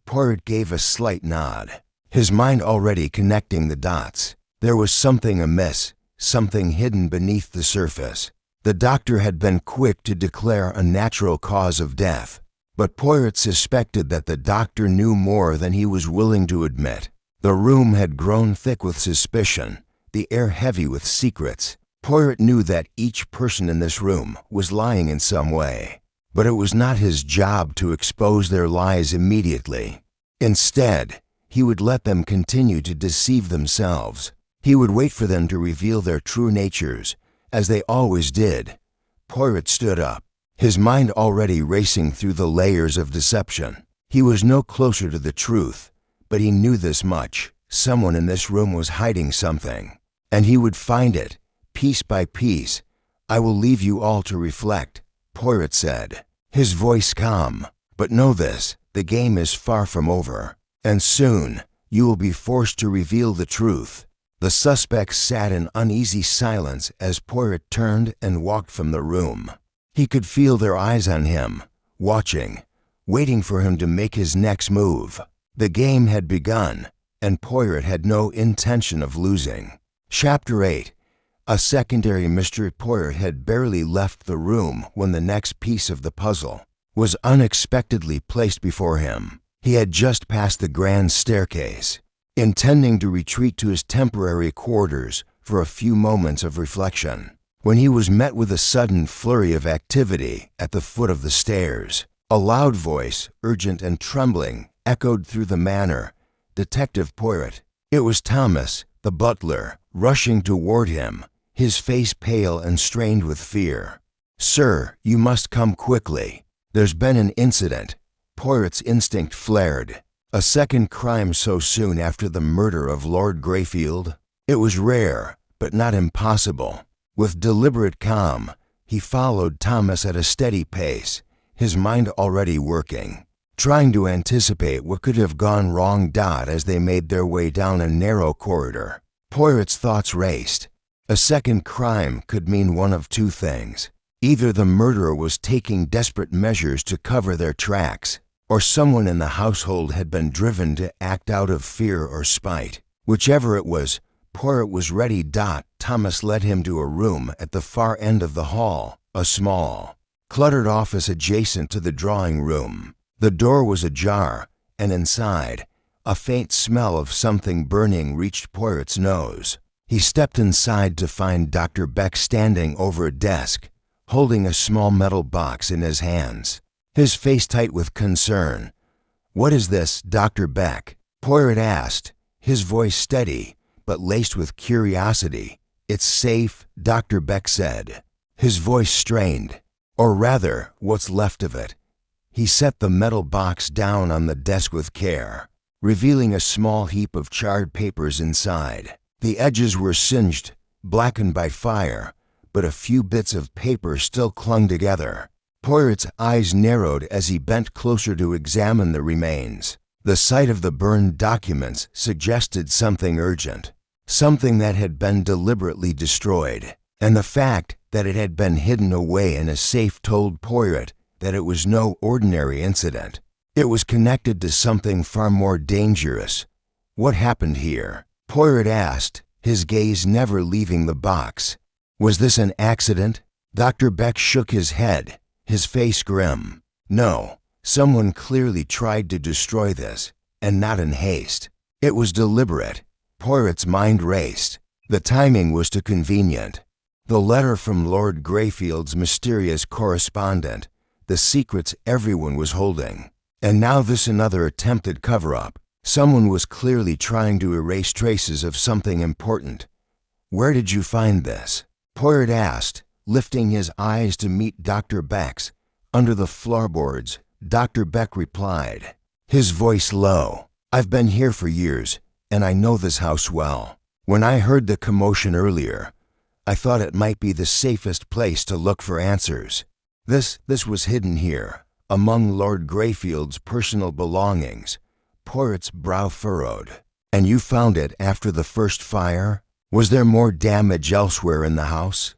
Poirot gave a slight nod, his mind already connecting the dots. There was something amiss, something hidden beneath the surface. The doctor had been quick to declare a natural cause of death, but Poirot suspected that the doctor knew more than he was willing to admit. The room had grown thick with suspicion, the air heavy with secrets. Poirot knew that each person in this room was lying in some way, but it was not his job to expose their lies immediately. Instead, he would let them continue to deceive themselves. He would wait for them to reveal their true natures, as they always did. Poirot stood up, his mind already racing through the layers of deception. He was no closer to the truth, but he knew this much: someone in this room was hiding something, and he would find it, piece by piece. "I will leave you all to reflect," Poirot said, his voice calm. "But know this, the game is far from over, and soon you will be forced to reveal the truth." The suspects sat in uneasy silence as Poirot turned and walked from the room. He could feel their eyes on him, watching, waiting for him to make his next move. The game had begun, and Poirot had no intention of losing. Chapter 8. A secondary mystery. Poirot had barely left the room when the next piece of the puzzle was unexpectedly placed before him. He had just passed the grand staircase, intending to retreat to his temporary quarters for a few moments of reflection, when he was met with a sudden flurry of activity at the foot of the stairs. A loud voice, urgent and trembling, echoed through the manor. "Detective Poirot." It was Thomas, The butler, rushing toward him, his face pale and strained with fear. "Sir, you must come quickly. There's been an incident." Poirot's instinct flared. A second crime so soon after the murder of Lord Greyfield? It was rare, but not impossible. With deliberate calm, he followed Thomas at a steady pace, his mind already working, trying to anticipate what could have gone wrong. As they made their way down a narrow corridor, Poirot's thoughts raced. A second crime could mean one of two things. Either the murderer was taking desperate measures to cover their tracks, or someone in the household had been driven to act out of fear or spite. Whichever it was, Poirot was ready. Thomas led him to a room at the far end of the hall, a small, cluttered office adjacent to the drawing room. The door was ajar, and inside, a faint smell of something burning reached Poirot's nose. He stepped inside to find Dr. Beck standing over a desk, holding a small metal box in his hands, his face tight with concern. "What is this, Dr. Beck?" Poirot asked, his voice steady, but laced with curiosity. "It's safe," Dr. Beck said, his voice strained, "or rather, what's left of it." He set the metal box down on the desk with care, revealing a small heap of charred papers inside. The edges were singed, blackened by fire, but a few bits of paper still clung together. Poirot's eyes narrowed as he bent closer to examine the remains. The sight of the burned documents suggested something urgent, something that had been deliberately destroyed, and the fact that it had been hidden away in a safe told Poirot that it was no ordinary incident. It was connected to something far more dangerous. "What happened here?" Poirot asked, his gaze never leaving the box. "Was this an accident?" Dr. Beck shook his head, his face grim. "No, someone clearly tried to destroy this, and not in haste. It was deliberate." Poirot's mind raced. The timing was too convenient. The letter from Lord Greyfield's mysterious correspondent, the secrets everyone was holding. And now this another attempted cover-up. Someone was clearly trying to erase traces of something important. "Where did you find this?" Poirot asked, lifting his eyes to meet Dr. Beck's. "Under the floorboards," Dr. Beck replied, his voice low. "I've been here for years, and I know this house well. When I heard the commotion earlier, I thought it might be the safest place to look for answers. This was hidden here, among Lord Greyfield's personal belongings." Poirot's brow furrowed. "And you found it after the first fire? Was there more damage elsewhere in the house?"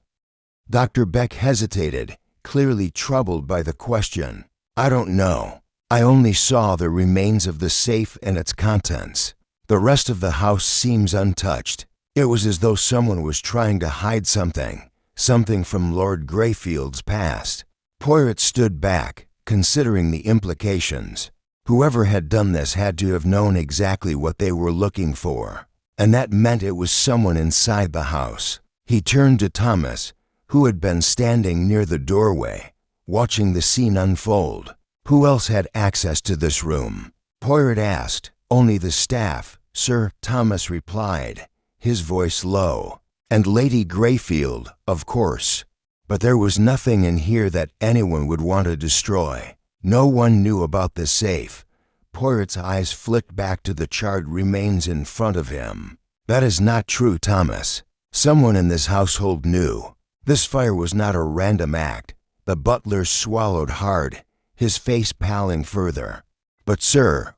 Dr. Beck hesitated, clearly troubled by the question. "I don't know. I only saw the remains of the safe and its contents. The rest of the house seems untouched. It was as though someone was trying to hide something from Lord Greyfield's past." Poirot stood back, considering the implications. Whoever had done this had to have known exactly what they were looking for, and that meant it was someone inside the house. He turned to Thomas, who had been standing near the doorway, watching the scene unfold. "Who else had access to this room?" Poirot asked. "Only the staff, sir," Thomas replied, his voice low. "And Lady Greyfield, of course. But there was nothing in here that anyone would want to destroy. No one knew about the safe." Poirot's eyes flicked back to the charred remains in front of him. "That is not true, Thomas. Someone in this household knew. This fire was not a random act." The butler swallowed hard, his face paling further. "But sir,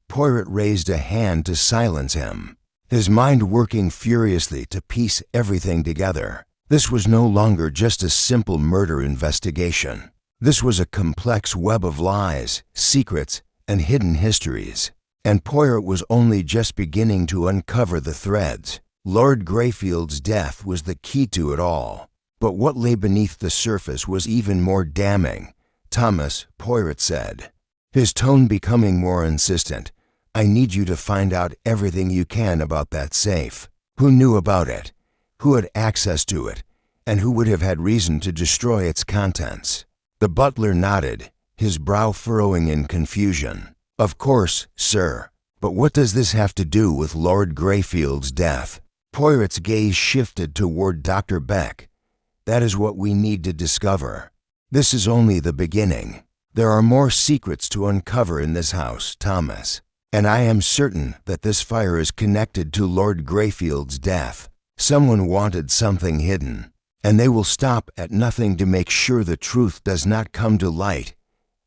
Poirot raised a hand to silence him, his mind working furiously to piece everything together. This was no longer just a simple murder investigation. This was a complex web of lies, secrets, and hidden histories. And Poirot was only just beginning to uncover the threads. Lord Greyfield's death was the key to it all. But what lay beneath the surface was even more damning. "Thomas," Poirot said, his tone becoming more insistent, "I need you to find out everything you can about that safe. Who knew about it? Who had access to it? And who would have had reason to destroy its contents?" The butler nodded, his brow furrowing in confusion. "Of course, sir." But what does this have to do with Lord Greyfield's death? Poirot's gaze shifted toward Dr. Beck. That is what we need to discover. This is only the beginning. There are more secrets to uncover in this house, Thomas. And I am certain that this fire is connected to Lord Greyfield's death. Someone wanted something hidden, and they will stop at nothing to make sure the truth does not come to light.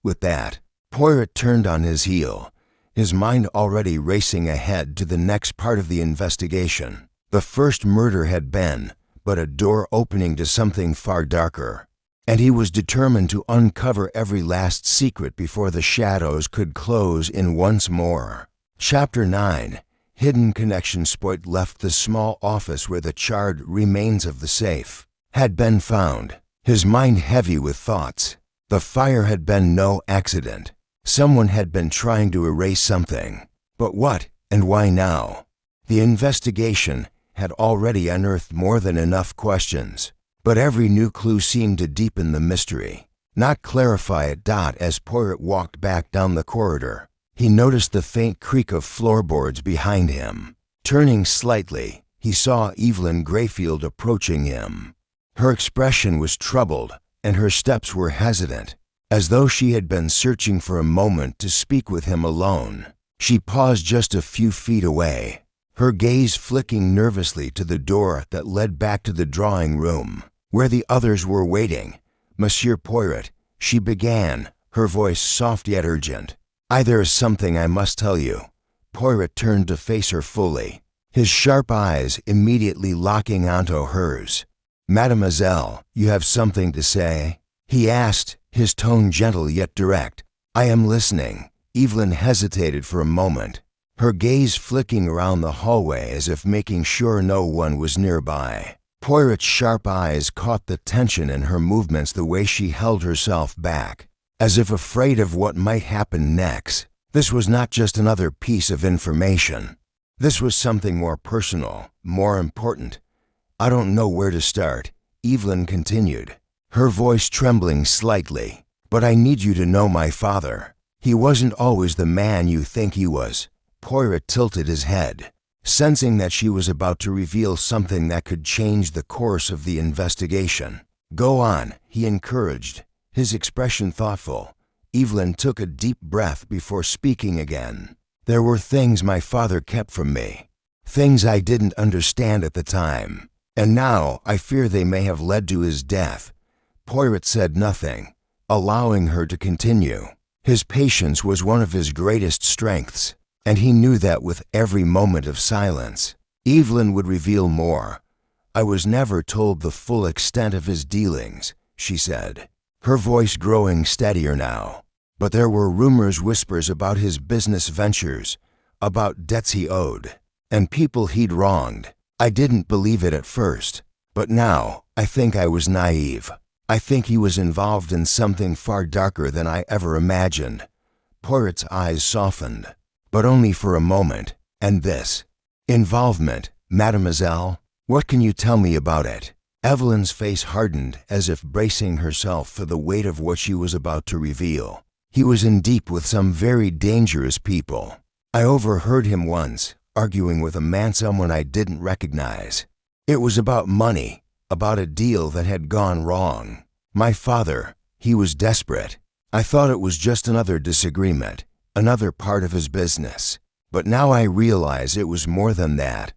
With that, Poirot turned on his heel, his mind already racing ahead to the next part of the investigation. The first murder had been but a door opening to something far darker, and he was determined to uncover every last secret before the shadows could close in once more. Chapter 9. Hidden Connection. Poirot left the small office where the charred remains of the safe had been found, his mind heavy with thoughts. The fire had been no accident. Someone had been trying to erase something. But what and why now? The investigation had already unearthed more than enough questions, but every new clue seemed to deepen the mystery, not clarify it. As Poirot walked back down the corridor, he noticed the faint creak of floorboards behind him. Turning slightly, he saw Evelyn Greyfield approaching him. Her expression was troubled, and her steps were hesitant, as though she had been searching for a moment to speak with him alone. She paused just a few feet away, her gaze flicking nervously to the door that led back to the drawing room, where the others were waiting. "Monsieur Poirot," she began, her voice soft yet urgent. "There is something I must tell you." Poirot turned to face her fully, his sharp eyes immediately locking onto hers. "Mademoiselle, you have something to say?" he asked, his tone gentle yet direct. "I am listening." Evelyn hesitated for a moment, her gaze flicking around the hallway as if making sure no one was nearby. Poirot's sharp eyes caught the tension in her movements, the way she held herself back, as if afraid of what might happen next. This was not just another piece of information. This was something more personal, more important. "I don't know where to start," Evelyn continued, her voice trembling slightly. "But I need you to know my father. He wasn't always the man you think he was." Poirot tilted his head, sensing that she was about to reveal something that could change the course of the investigation. "Go on," he encouraged, his expression thoughtful. Evelyn took a deep breath before speaking again. "There were things my father kept from me, things I didn't understand at the time, and now I fear they may have led to his death." Poirot said nothing, allowing her to continue. His patience was one of his greatest strengths, and he knew that with every moment of silence, Evelyn would reveal more. "I was never told the full extent of his dealings," she said, her voice growing steadier now. "But there were rumors, whispers about his business ventures, about debts he owed, and people he'd wronged. I didn't believe it at first, but now I think I was naive. I think he was involved in something far darker than I ever imagined." Poirot's eyes softened, but only for a moment. "And this involvement, mademoiselle? What can you tell me about it?" Evelyn's face hardened as if bracing herself for the weight of what she was about to reveal. "He was in deep with some very dangerous people. I overheard him once, arguing with a man someone I didn't recognize. It was about money, about a deal that had gone wrong. My father, he was desperate. I thought it was just another disagreement, another part of his business. But now I realize it was more than that."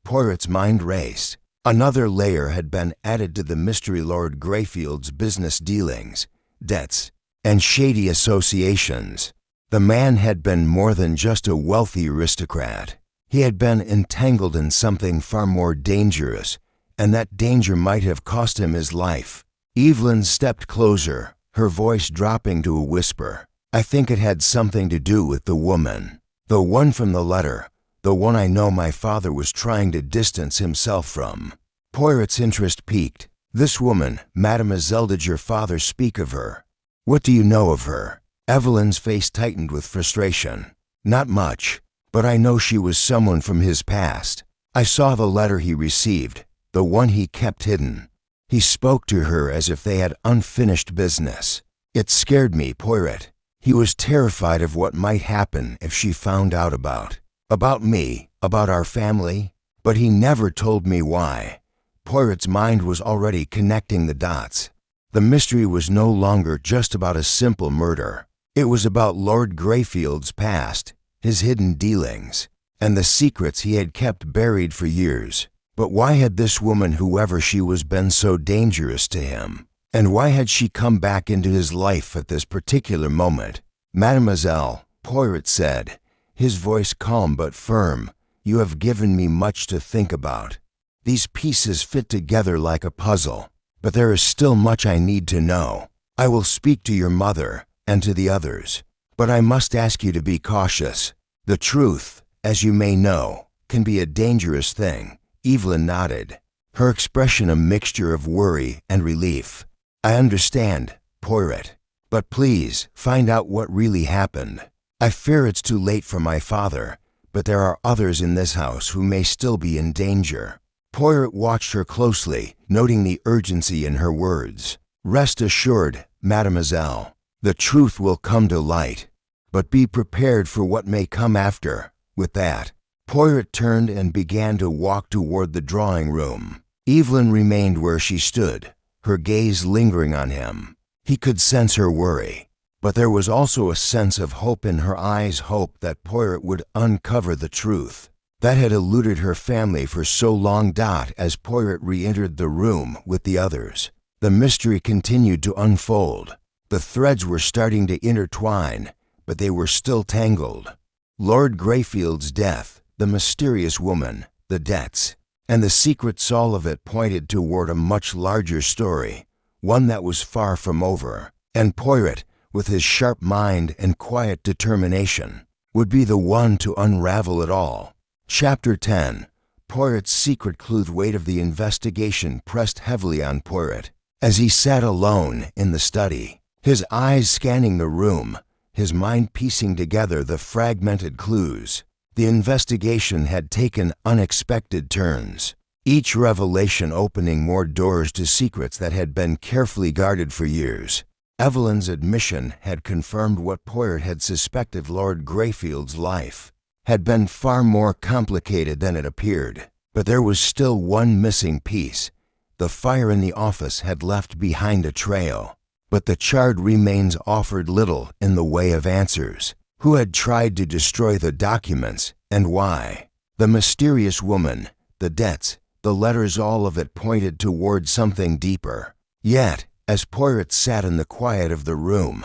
Poirot's mind raced. Another layer had been added to the mystery. Lord Greyfield's business dealings, debts, and shady associations. The man had been more than just a wealthy aristocrat. He had been entangled in something far more dangerous, and that danger might have cost him his life. Evelyn stepped closer, her voice dropping to a whisper. "I think it had something to do with the woman. The one from the letter. The one I know my father was trying to distance himself from." Poirot's interest piqued. "This woman, mademoiselle, did your father speak of her? What do you know of her?" Evelyn's face tightened with frustration. "Not much, but I know she was someone from his past. I saw the letter he received, the one he kept hidden. He spoke to her as if they had unfinished business. It scared me, Poirot. He was terrified of what might happen if she found out about." About me, about our family, but he never told me why. Poirot's mind was already connecting the dots. The mystery was no longer just about a simple murder. It was about Lord Greyfield's past, his hidden dealings, and the secrets he had kept buried for years. But why had this woman, whoever she was, been so dangerous to him? And why had she come back into his life at this particular moment? "Mademoiselle," Poirot said, his voice calm but firm, "you have given me much to think about. These pieces fit together like a puzzle, but there is still much I need to know. I will speak to your mother and to the others, but I must ask you to be cautious. The truth, as you may know, can be a dangerous thing." Evelyn nodded, her expression a mixture of worry and relief. "I understand, Poirot, but please find out what really happened. I fear it's too late for my father, but there are others in this house who may still be in danger." Poirot watched her closely, noting the urgency in her words. "Rest assured, mademoiselle, the truth will come to light, but be prepared for what may come after." With that, Poirot turned and began to walk toward the drawing room. Evelyn remained where she stood, her gaze lingering on him. He could sense her worry, but there was also a sense of hope in her eyes, hope that Poirot would uncover the truth that had eluded her family for so long. As Poirot re-entered the room with the others, the mystery continued to unfold. The threads were starting to intertwine, but they were still tangled. Lord Greyfield's death, the mysterious woman, the debts, and the secrets, all of it pointed toward a much larger story, one that was far from over. And Poirot, with his sharp mind and quiet determination, would be the one to unravel it all. Chapter 10. Poirot's secret clue. The weight of the investigation pressed heavily on Poirot as he sat alone in the study, his eyes scanning the room, his mind piecing together the fragmented clues. The investigation had taken unexpected turns, each revelation opening more doors to secrets that had been carefully guarded for years. Evelyn's admission had confirmed what Poirot had suspected. Lord Greyfield's life had been far more complicated than it appeared, but there was still one missing piece. The fire in the office had left behind a trail, but the charred remains offered little in the way of answers. Who had tried to destroy the documents, and why? The mysterious woman, the debts, the letters, all of it pointed toward something deeper. Yet, as Poirot sat in the quiet of the room,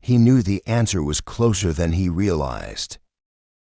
he knew the answer was closer than he realized.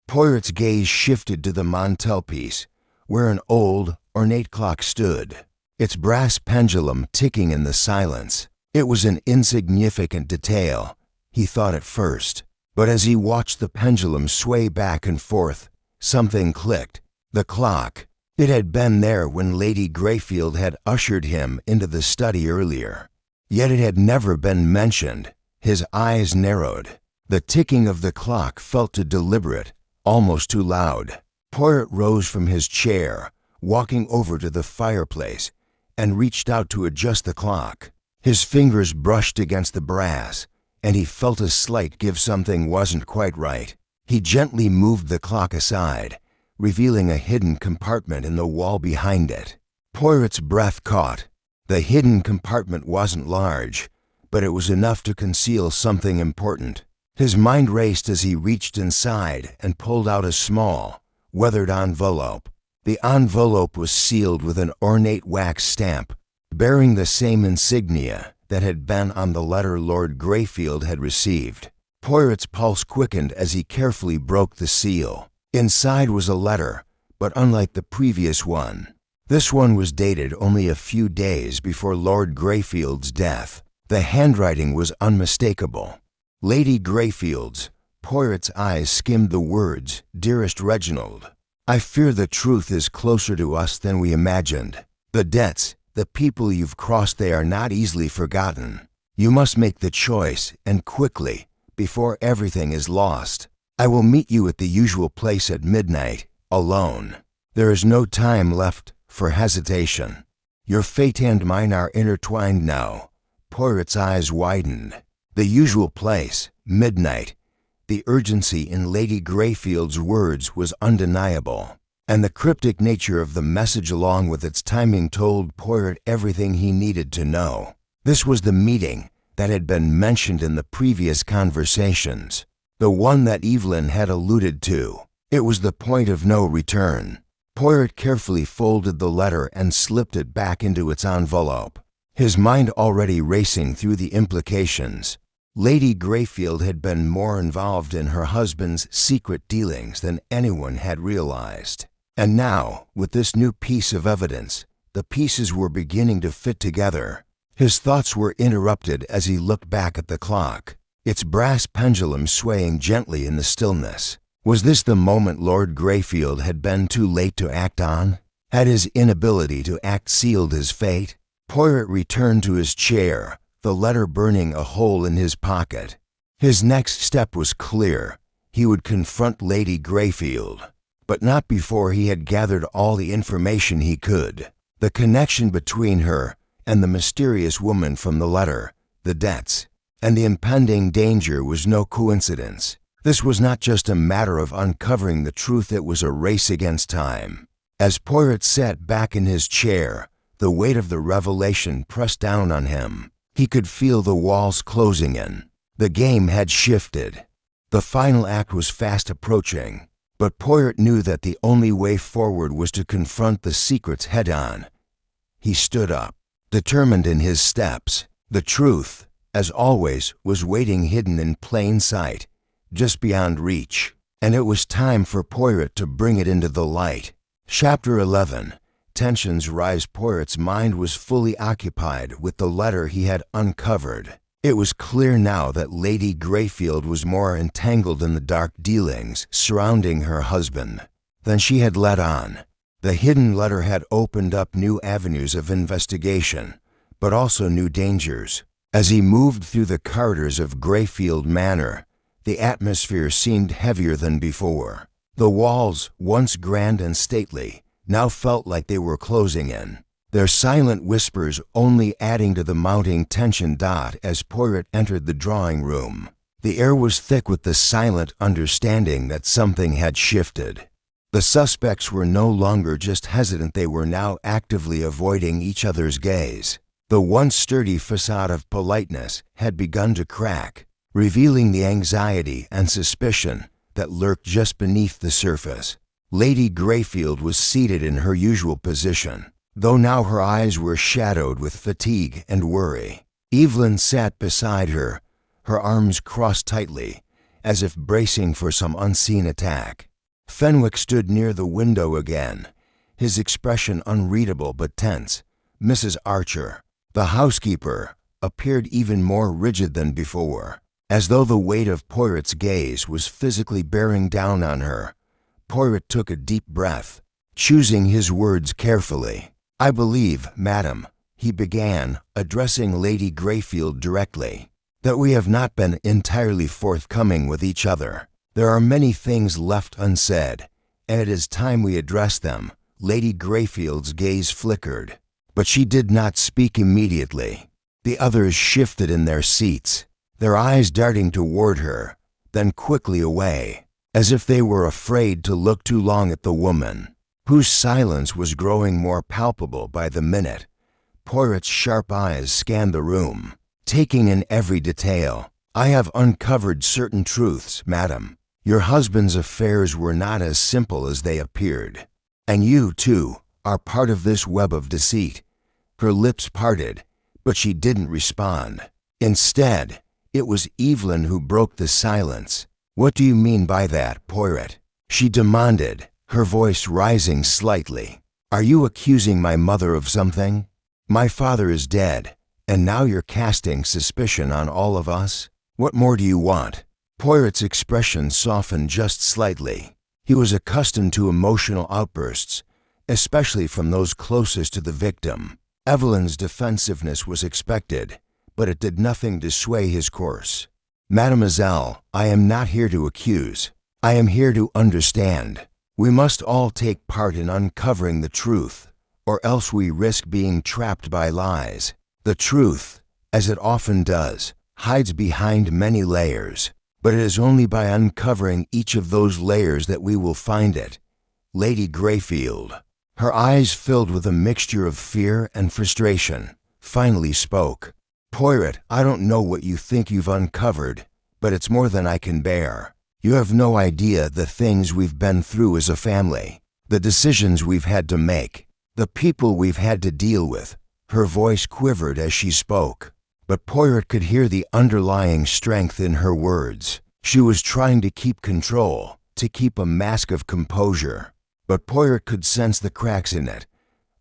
Poirot's gaze shifted to the mantelpiece, where an old, ornate clock stood, its brass pendulum ticking in the silence. It was an insignificant detail, he thought at first, but as he watched the pendulum sway back and forth, something clicked. The clock. It had been there when Lady Greyfield had ushered him into the study earlier, yet it had never been mentioned. His eyes narrowed. The ticking of the clock felt too deliberate, almost too loud. Poirot rose from his chair, walking over to the fireplace, and reached out to adjust the clock. His fingers brushed against the brass, and he felt a slight give. Something wasn't quite right. He gently moved the clock aside, revealing a hidden compartment in the wall behind it. Poirot's breath caught. The hidden compartment wasn't large, but it was enough to conceal something important. His mind raced as he reached inside and pulled out a small, weathered envelope. The envelope was sealed with an ornate wax stamp, bearing the same insignia that had been on the letter Lord Greyfield had received. Poirot's pulse quickened as he carefully broke the seal. Inside was a letter, but unlike the previous one, this one was dated only a few days before Lord Greyfield's death. The handwriting was unmistakable. Lady Greyfield's. Poirot's eyes skimmed the words, "Dearest Reginald, I fear the truth is closer to us than we imagined. The debts, the people you've crossed, they are not easily forgotten. You must make the choice, and quickly, before everything is lost. I will meet you at the usual place at midnight, alone. There is no time left for hesitation. Your fate and mine are intertwined now." Poirot's eyes widened. The usual place, midnight. The urgency in Lady Greyfield's words was undeniable, and the cryptic nature of the message along with its timing told Poirot everything he needed to know. This was the meeting that had been mentioned in the previous conversations, the one that Evelyn had alluded to. It was the point of no return. Poirot carefully folded the letter and slipped it back into its envelope, his mind already racing through the implications. Lady Greyfield had been more involved in her husband's secret dealings than anyone had realized. And now, with this new piece of evidence, the pieces were beginning to fit together. His thoughts were interrupted as he looked back at the clock, its brass pendulum swaying gently in the stillness. Was this the moment Lord Greyfield had been too late to act on? Had his inability to act sealed his fate? Poirot returned to his chair, the letter burning a hole in his pocket. His next step was clear. He would confront Lady Greyfield, but not before he had gathered all the information he could. The connection between her and the mysterious woman from the letter, the debts, and the impending danger was no coincidence. This was not just a matter of uncovering the truth, it was a race against time. As Poirot sat back in his chair, the weight of the revelation pressed down on him. He could feel the walls closing in. The game had shifted. The final act was fast approaching, but Poirot knew that the only way forward was to confront the secrets head-on. He stood up, determined in his steps. The truth, as always, was waiting hidden in plain sight, just beyond reach, and it was time for Poirot to bring it into the light. Chapter 11. Tensions rise. Poirot's mind was fully occupied with the letter he had uncovered. It was clear now that Lady Greyfield was more entangled in the dark dealings surrounding her husband than she had let on. The hidden letter had opened up new avenues of investigation, but also new dangers. As he moved through the corridors of Greyfield Manor, the atmosphere seemed heavier than before. The walls, once grand and stately, now felt like they were closing in, their silent whispers only adding to the mounting tension. As Poirot entered the drawing room, the air was thick with the silent understanding that something had shifted. The suspects were no longer just hesitant, they were now actively avoiding each other's gaze. The once sturdy facade of politeness had begun to crack, revealing the anxiety and suspicion that lurked just beneath the surface. Lady Greyfield was seated in her usual position, though now her eyes were shadowed with fatigue and worry. Evelyn sat beside her, her arms crossed tightly, as if bracing for some unseen attack. Fenwick stood near the window again, his expression unreadable but tense. Mrs. Archer, the housekeeper, appeared even more rigid than before, as though the weight of Poirot's gaze was physically bearing down on her. Poirot took a deep breath, choosing his words carefully. "I believe, madam," he began, addressing Lady Greyfield directly, "that we have not been entirely forthcoming with each other. There are many things left unsaid, and it is time we address them." Lady Greyfield's gaze flickered, but she did not speak immediately. The others shifted in their seats, their eyes darting toward her, then quickly away, as if they were afraid to look too long at the woman, whose silence was growing more palpable by the minute. Poirot's sharp eyes scanned the room, taking in every detail. "I have uncovered certain truths, madam. Your husband's affairs were not as simple as they appeared, and you, too, are part of this web of deceit." Her lips parted, but she didn't respond. Instead, it was Evelyn who broke the silence. "What do you mean by that, Poirot?" she demanded, her voice rising slightly. "Are you accusing my mother of something? My father is dead, and now you're casting suspicion on all of us? What more do you want?" Poirot's expression softened just slightly. He was accustomed to emotional outbursts, especially from those closest to the victim. Evelyn's defensiveness was expected, but it did nothing to sway his course. "Mademoiselle, I am not here to accuse. I am here to understand. We must all take part in uncovering the truth, or else we risk being trapped by lies. The truth, as it often does, hides behind many layers. But it is only by uncovering each of those layers that we will find it. Lady Greyfield, her eyes filled with a mixture of fear and frustration, finally spoke. Poirot, I don't know what you think you've uncovered, but it's more than I can bear. You have no idea the things we've been through as a family, the decisions we've had to make, the people we've had to deal with. Her voice quivered as she spoke, but Poirot could hear the underlying strength in her words. She was trying to keep control, to keep a mask of composure, but Poirot could sense the cracks in it.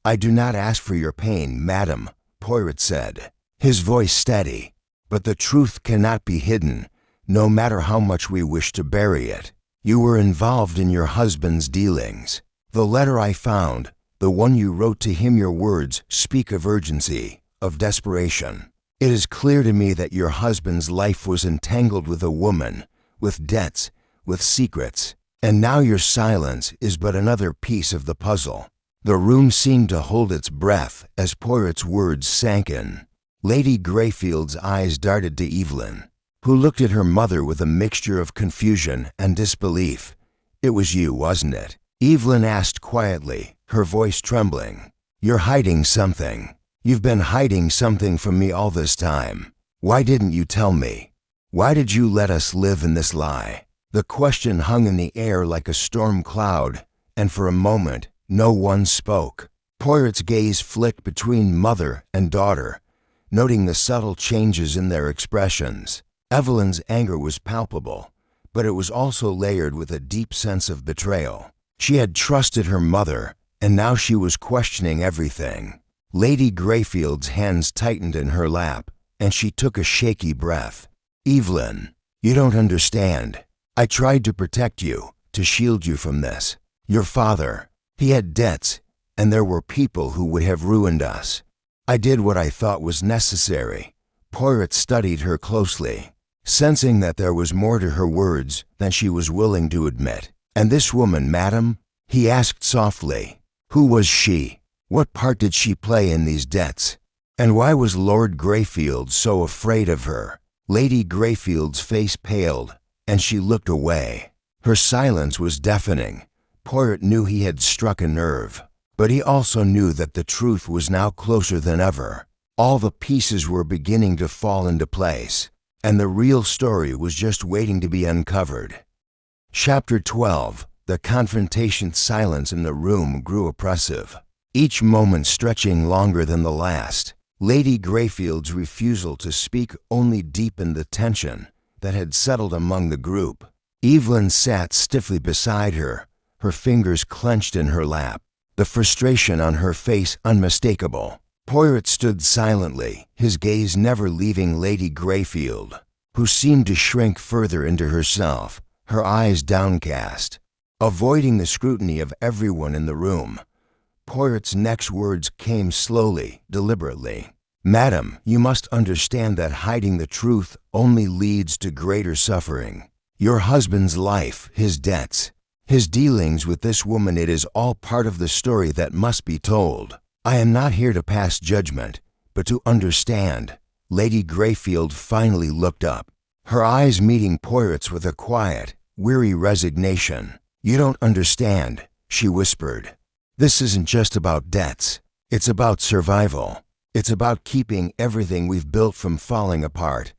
I do not ask for your pain, madam, Poirot said, his voice steady, but the truth cannot be hidden, no matter how much we wish to bury it. You were involved in your husband's dealings. The letter I found, the one you wrote to him, your words speak of urgency, of desperation. It is clear to me that your husband's life was entangled with a woman, with debts, with secrets, and now your silence is but another piece of the puzzle. The room seemed to hold its breath as Poirot's words sank in. Lady Greyfield's eyes darted to Evelyn, who looked at her mother with a mixture of confusion and disbelief. It was you, wasn't it? Evelyn asked quietly, her voice trembling. You're hiding something. You've been hiding something from me all this time. Why didn't you tell me? Why did you let us live in this lie? The question hung in the air like a storm cloud, and for a moment, no one spoke. Poirot's gaze flicked between mother and daughter, noting the subtle changes in their expressions. Evelyn's anger was palpable, but it was also layered with a deep sense of betrayal. She had trusted her mother, and now she was questioning everything. Lady Greyfield's hands tightened in her lap, and she took a shaky breath. Evelyn, you don't understand. I tried to protect you, to shield you from this. Your father, he had debts, and there were people who would have ruined us. I did what I thought was necessary. Poirot studied her closely, sensing that there was more to her words than she was willing to admit. And this woman, madam? He asked softly. Who was she? What part did she play in these debts? And why was Lord Greyfield so afraid of her? Lady Greyfield's face paled, and she looked away. Her silence was deafening. Poirot knew he had struck a nerve, but he also knew that the truth was now closer than ever. All the pieces were beginning to fall into place, and the real story was just waiting to be uncovered. Chapter 12. The confrontation. Silence in the room grew oppressive, each moment stretching longer than the last. Lady Greyfield's refusal to speak only deepened the tension that had settled among the group. Evelyn sat stiffly beside her, her fingers clenched in her lap, the frustration on her face unmistakable. Poirot stood silently, his gaze never leaving Lady Greyfield, who seemed to shrink further into herself, her eyes downcast. Avoiding the scrutiny of everyone in the room, Poirot's next words came slowly, deliberately. Madam, you must understand that hiding the truth only leads to greater suffering. Your husband's life, his debts, his dealings with this woman, it is all part of the story that must be told. I am not here to pass judgment, but to understand. Lady Greyfield finally looked up, her eyes meeting Poirot's with a quiet, weary resignation. You don't understand, she whispered. This isn't just about debts. It's about survival. It's about keeping everything we've built from falling apart.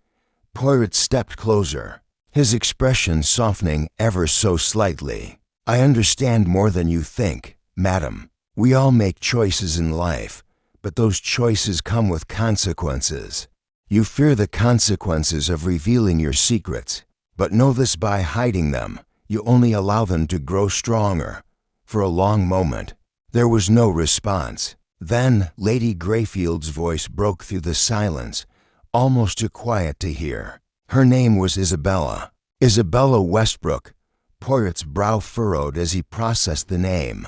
Poirot stepped closer, his expression softening ever so slightly. I understand more than you think, madam. We all make choices in life, but those choices come with consequences. You fear the consequences of revealing your secrets, but know this: by hiding them, you only allow them to grow stronger. For a long moment, there was no response. Then Lady Greyfield's voice broke through the silence, almost too quiet to hear. Her name was Isabella. Isabella Westbrook. Poirot's brow furrowed as he processed the name.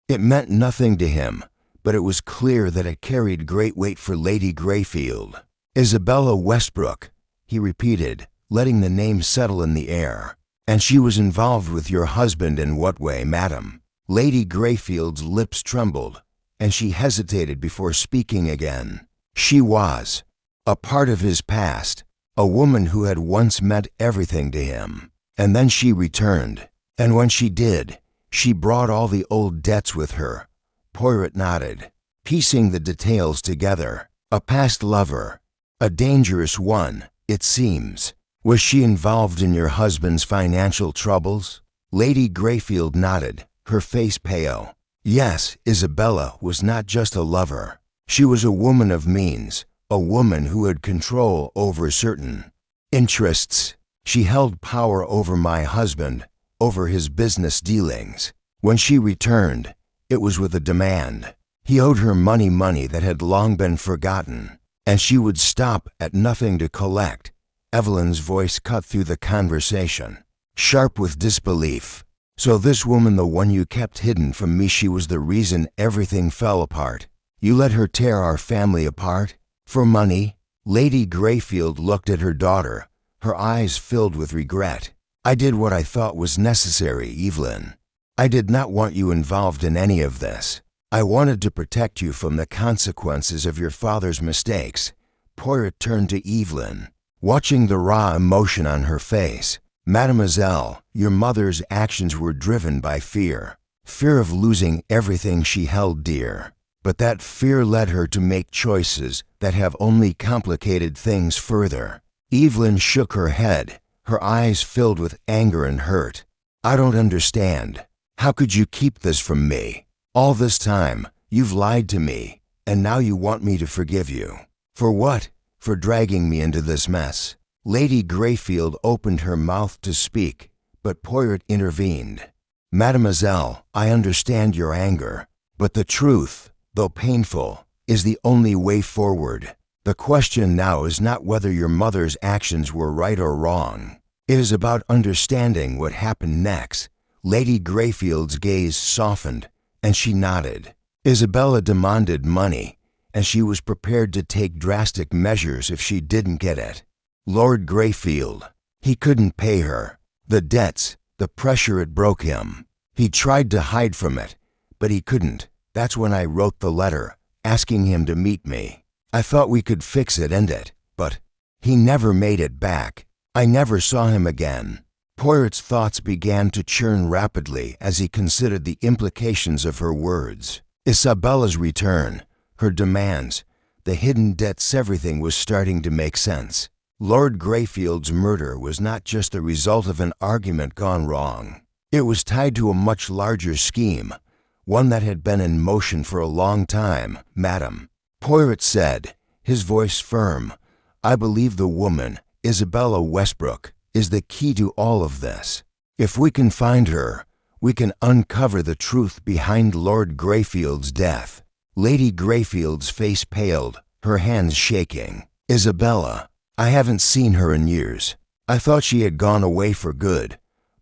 It meant nothing to him, but it was clear that it carried great weight for Lady Greyfield. Isabella Westbrook, he repeated, letting the name settle in the air. And she was involved with your husband in what way, madam? Lady Greyfield's lips trembled, and she hesitated before speaking again. She was a part of his past, a woman who had once meant everything to him. And then she returned, and when she did, she brought all the old debts with her. Poirot nodded, piecing the details together. A past lover, a dangerous one, it seems. Was she involved in your husband's financial troubles? Lady Greyfield nodded, her face pale. Yes, Isabella was not just a lover. She was a woman of means, a woman who had control over certain interests. She held power over my husband, over his business dealings. When she returned, it was with a demand. He owed her money that had long been forgotten, and she would stop at nothing to collect. Evelyn's voice cut through the conversation, sharp with disbelief. So this woman, the one you kept hidden from me, she was the reason everything fell apart. You let her tear our family apart? For money? Lady Greyfield looked at her daughter, her eyes filled with regret. I did what I thought was necessary, Evelyn. I did not want you involved in any of this. I wanted to protect you from the consequences of your father's mistakes. Poirot turned to Evelyn, watching the raw emotion on her face. Mademoiselle, your mother's actions were driven by fear. Fear of losing everything she held dear. But that fear led her to make choices that have only complicated things further. Evelyn shook her head, her eyes filled with anger and hurt. I don't understand. How could you keep this from me? All this time, you've lied to me, and now you want me to forgive you. For what? For dragging me into this mess. Lady Greyfield opened her mouth to speak, but Poirot intervened. Mademoiselle, I understand your anger, but the truth, though painful, is the only way forward. The question now is not whether your mother's actions were right or wrong. It is about understanding what happened next. Lady Greyfield's gaze softened, and she nodded. Isabella demanded money, and she was prepared to take drastic measures if she didn't get it. Lord Greyfield, he couldn't pay her. The debts, the pressure, it broke him. He tried to hide from it, but he couldn't. That's when I wrote the letter, asking him to meet me. I thought we could fix it, end it, but he never made it back. I never saw him again. Poirot's thoughts began to churn rapidly as he considered the implications of her words. Isabella's return, her demands, the hidden debts, everything was starting to make sense. Lord Greyfield's murder was not just the result of an argument gone wrong. It was tied to a much larger scheme, one that had been in motion for a long time. Madam, Poirot said, his voice firm, I believe the woman, Isabella Westbrook, is the key to all of this. If we can find her, we can uncover the truth behind Lord Greyfield's death. Lady Greyfield's face paled, her hands shaking. Isabella, I haven't seen her in years. I thought she had gone away for good.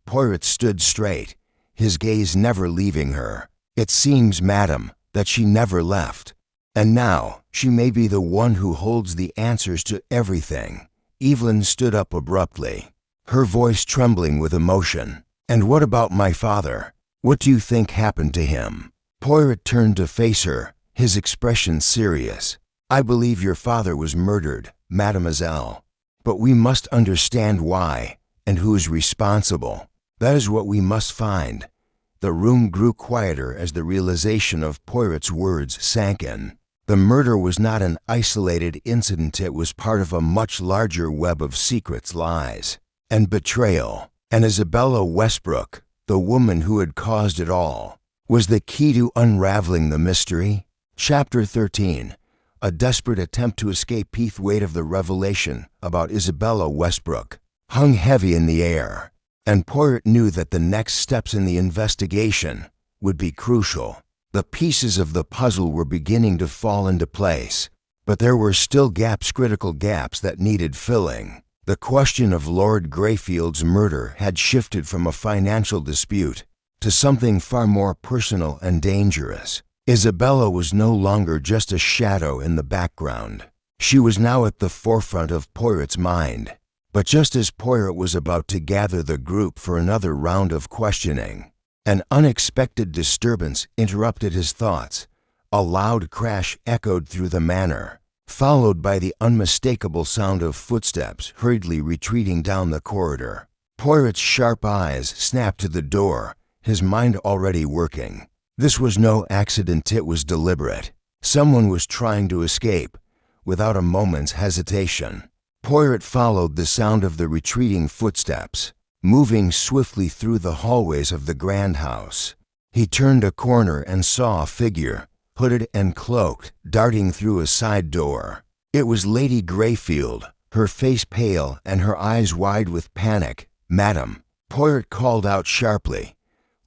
Poirot stood straight, his gaze never leaving her. It seems, madam, that she never left. And now, she may be the one who holds the answers to everything. Evelyn stood up abruptly, her voice trembling with emotion. And what about my father? What do you think happened to him? Poirot turned to face her, his expression serious. I believe your father was murdered, mademoiselle. But we must understand why, and who is responsible. That is what we must find. The room grew quieter as the realization of Poirot's words sank in. The murder was not an isolated incident, it was part of a much larger web of secrets, lies, and betrayal. And Isabella Westbrook, the woman who had caused it all, was the key to unraveling the mystery. Chapter 13. A desperate attempt to escape. Heath weight of the revelation about Isabella Westbrook hung heavy in the air, and Poirot knew that the next steps in the investigation would be crucial. The pieces of the puzzle were beginning to fall into place, but there were still gaps, critical gaps that needed filling. The question of Lord Greyfield's murder had shifted from a financial dispute to something far more personal and dangerous. Isabella was no longer just a shadow in the background. She was now at the forefront of Poirot's mind. But just as Poirot was about to gather the group for another round of questioning, an unexpected disturbance interrupted his thoughts. A loud crash echoed through the manor, followed by the unmistakable sound of footsteps hurriedly retreating down the corridor. Poirot's sharp eyes snapped to the door, his mind already working. This was no accident, it was deliberate. Someone was trying to escape, without a moment's hesitation. Poirot followed the sound of the retreating footsteps, moving swiftly through the hallways of the grand house. He turned a corner and saw a figure, hooded and cloaked, darting through a side door. It was Lady Greyfield, her face pale and her eyes wide with panic. "Madam," Poirot called out sharply.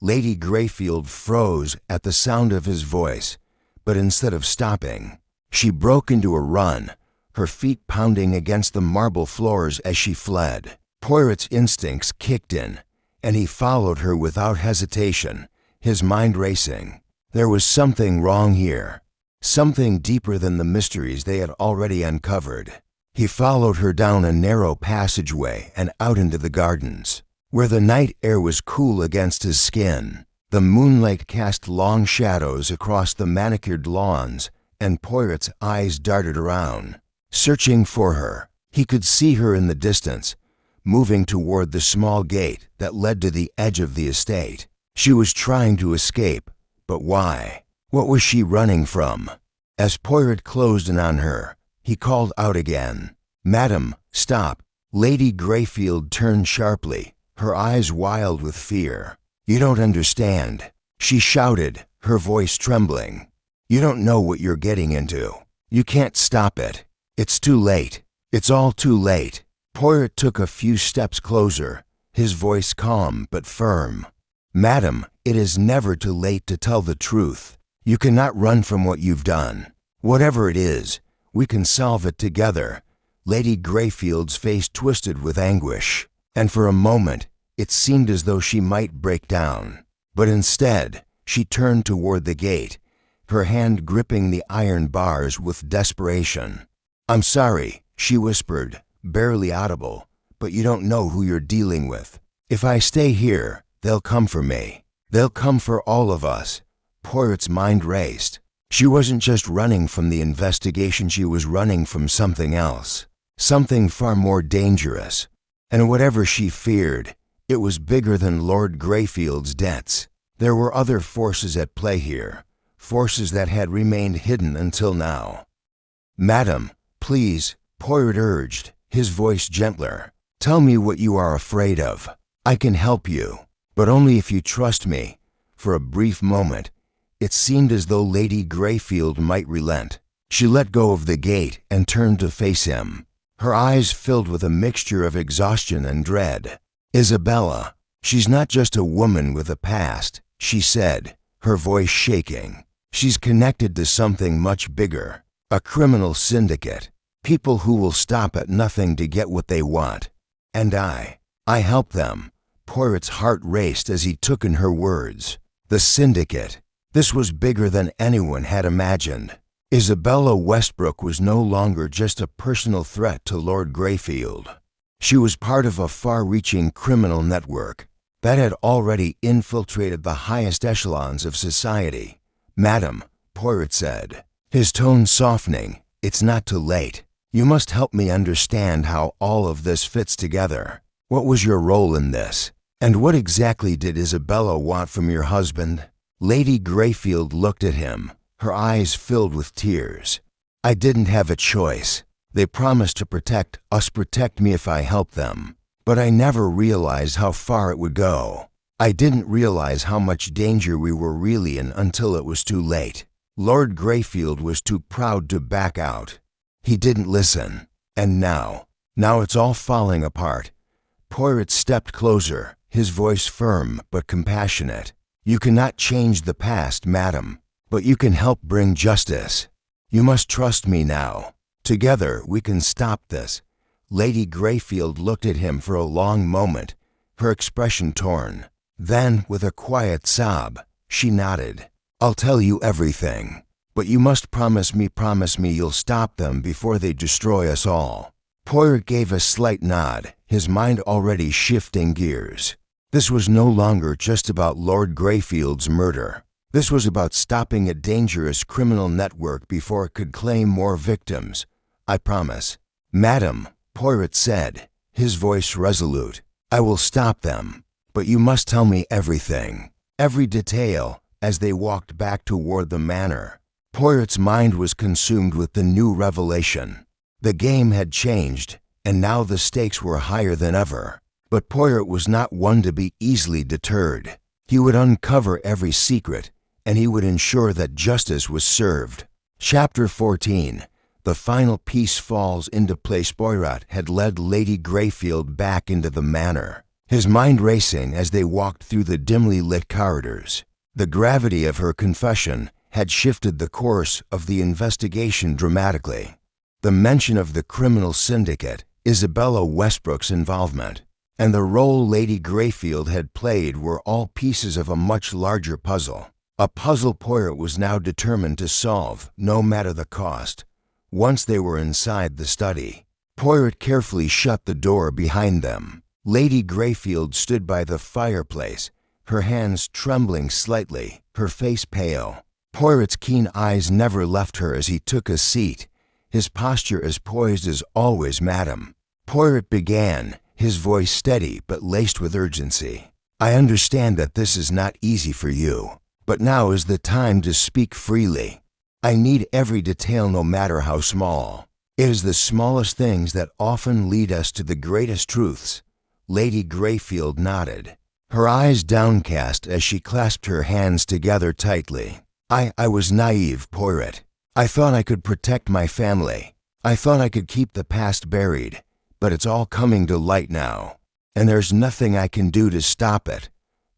Lady Greyfield froze at the sound of his voice, but instead of stopping, she broke into a run, her feet pounding against the marble floors as she fled. Poirot's instincts kicked in, and he followed her without hesitation, his mind racing. There was something wrong here, something deeper than the mysteries they had already uncovered. He followed her down a narrow passageway and out into the gardens, where the night air was cool against his skin. The moonlight cast long shadows across the manicured lawns, and Poirot's eyes darted around, searching for her. He could see her in the distance, moving toward the small gate that led to the edge of the estate. She was trying to escape, but why? What was she running from? As Poirot closed in on her, he called out again, "Madam, stop!" Lady Greyfield turned sharply, her eyes wild with fear. "You don't understand," she shouted, her voice trembling. "You don't know what you're getting into. You can't stop it. It's too late. It's all too late." Poirot took a few steps closer, his voice calm but firm. "Madam, it is never too late to tell the truth. You cannot run from what you've done. Whatever it is, we can solve it together." Lady Greyfield's face twisted with anguish, and for a moment it seemed as though she might break down. But instead, she turned toward the gate, her hand gripping the iron bars with desperation. "I'm sorry," she whispered, barely audible, "but you don't know who you're dealing with. If I stay here, they'll come for me. They'll come for all of us." Poirot's mind raced. She wasn't just running from the investigation, she was running from something else, something far more dangerous. And whatever she feared, it was bigger than Lord Greyfield's debts. There were other forces at play here, forces that had remained hidden until now. "Madam, please," Poirot urged, his voice gentler. "Tell me what you are afraid of. I can help you, but only if you trust me." For a brief moment, it seemed as though Lady Greyfield might relent. She let go of the gate and turned to face him, her eyes filled with a mixture of exhaustion and dread. "Isabella, she's not just a woman with a past," she said, her voice shaking. "She's connected to something much bigger, a criminal syndicate, people who will stop at nothing to get what they want. And I help them." Poirot's heart raced as he took in her words. The syndicate. This was bigger than anyone had imagined. Isabella Westbrook was no longer just a personal threat to Lord Greyfield. She was part of a far-reaching criminal network that had already infiltrated the highest echelons of society. "Madam," Poirot said, his tone softening, "it's not too late. You must help me understand how all of this fits together. What was your role in this? And what exactly did Isabella want from your husband?" Lady Greyfield looked at him, her eyes filled with tears. "I didn't have a choice. They promised to protect me if I helped them. But I never realized how far it would go. I didn't realize how much danger we were really in until it was too late." Lord Greyfield was too proud to back out. He didn't listen. And now it's all falling apart. Poirot stepped closer, his voice firm but compassionate. "You cannot change the past, madam, but you can help bring justice. You must trust me now. Together we can stop this." Lady Greyfield looked at him for a long moment, her expression torn. Then, with a quiet sob, she nodded. "I'll tell you everything, but you must promise me you'll stop them before they destroy us all." Poirot gave a slight nod, his mind already shifting gears. This was no longer just about Lord Greyfield's murder. This was about stopping a dangerous criminal network before it could claim more victims, I promise." "Madam," Poirot said, his voice resolute, "I will stop them. But you must tell me everything, every detail," as they walked back toward the manor. Poirot's mind was consumed with the new revelation. The game had changed, and now the stakes were higher than ever. But Poirot was not one to be easily deterred. He would uncover every secret, and he would ensure that justice was served. Chapter 14. The final piece falls into place. Poirot had led Lady Greyfield back into the manor, his mind racing as they walked through the dimly lit corridors. The gravity of her confession had shifted the course of the investigation dramatically. The mention of the criminal syndicate, Isabella Westbrook's involvement, and the role Lady Greyfield had played were all pieces of a much larger puzzle. A puzzle Poirot was now determined to solve, no matter the cost. Once they were inside the study, Poirot carefully shut the door behind them. Lady Greyfield stood by the fireplace, her hands trembling slightly, her face pale. Poirot's keen eyes never left her as he took a seat, his posture as poised as always. "Madam," Poirot began, his voice steady but laced with urgency, "I understand that this is not easy for you, but now is the time to speak freely. I need every detail, no matter how small. It is the smallest things that often lead us to the greatest truths." Lady Greyfield nodded, her eyes downcast as she clasped her hands together tightly. I was naive, Poirot. I thought I could protect my family. I thought I could keep the past buried, but it's all coming to light now, and there's nothing I can do to stop it."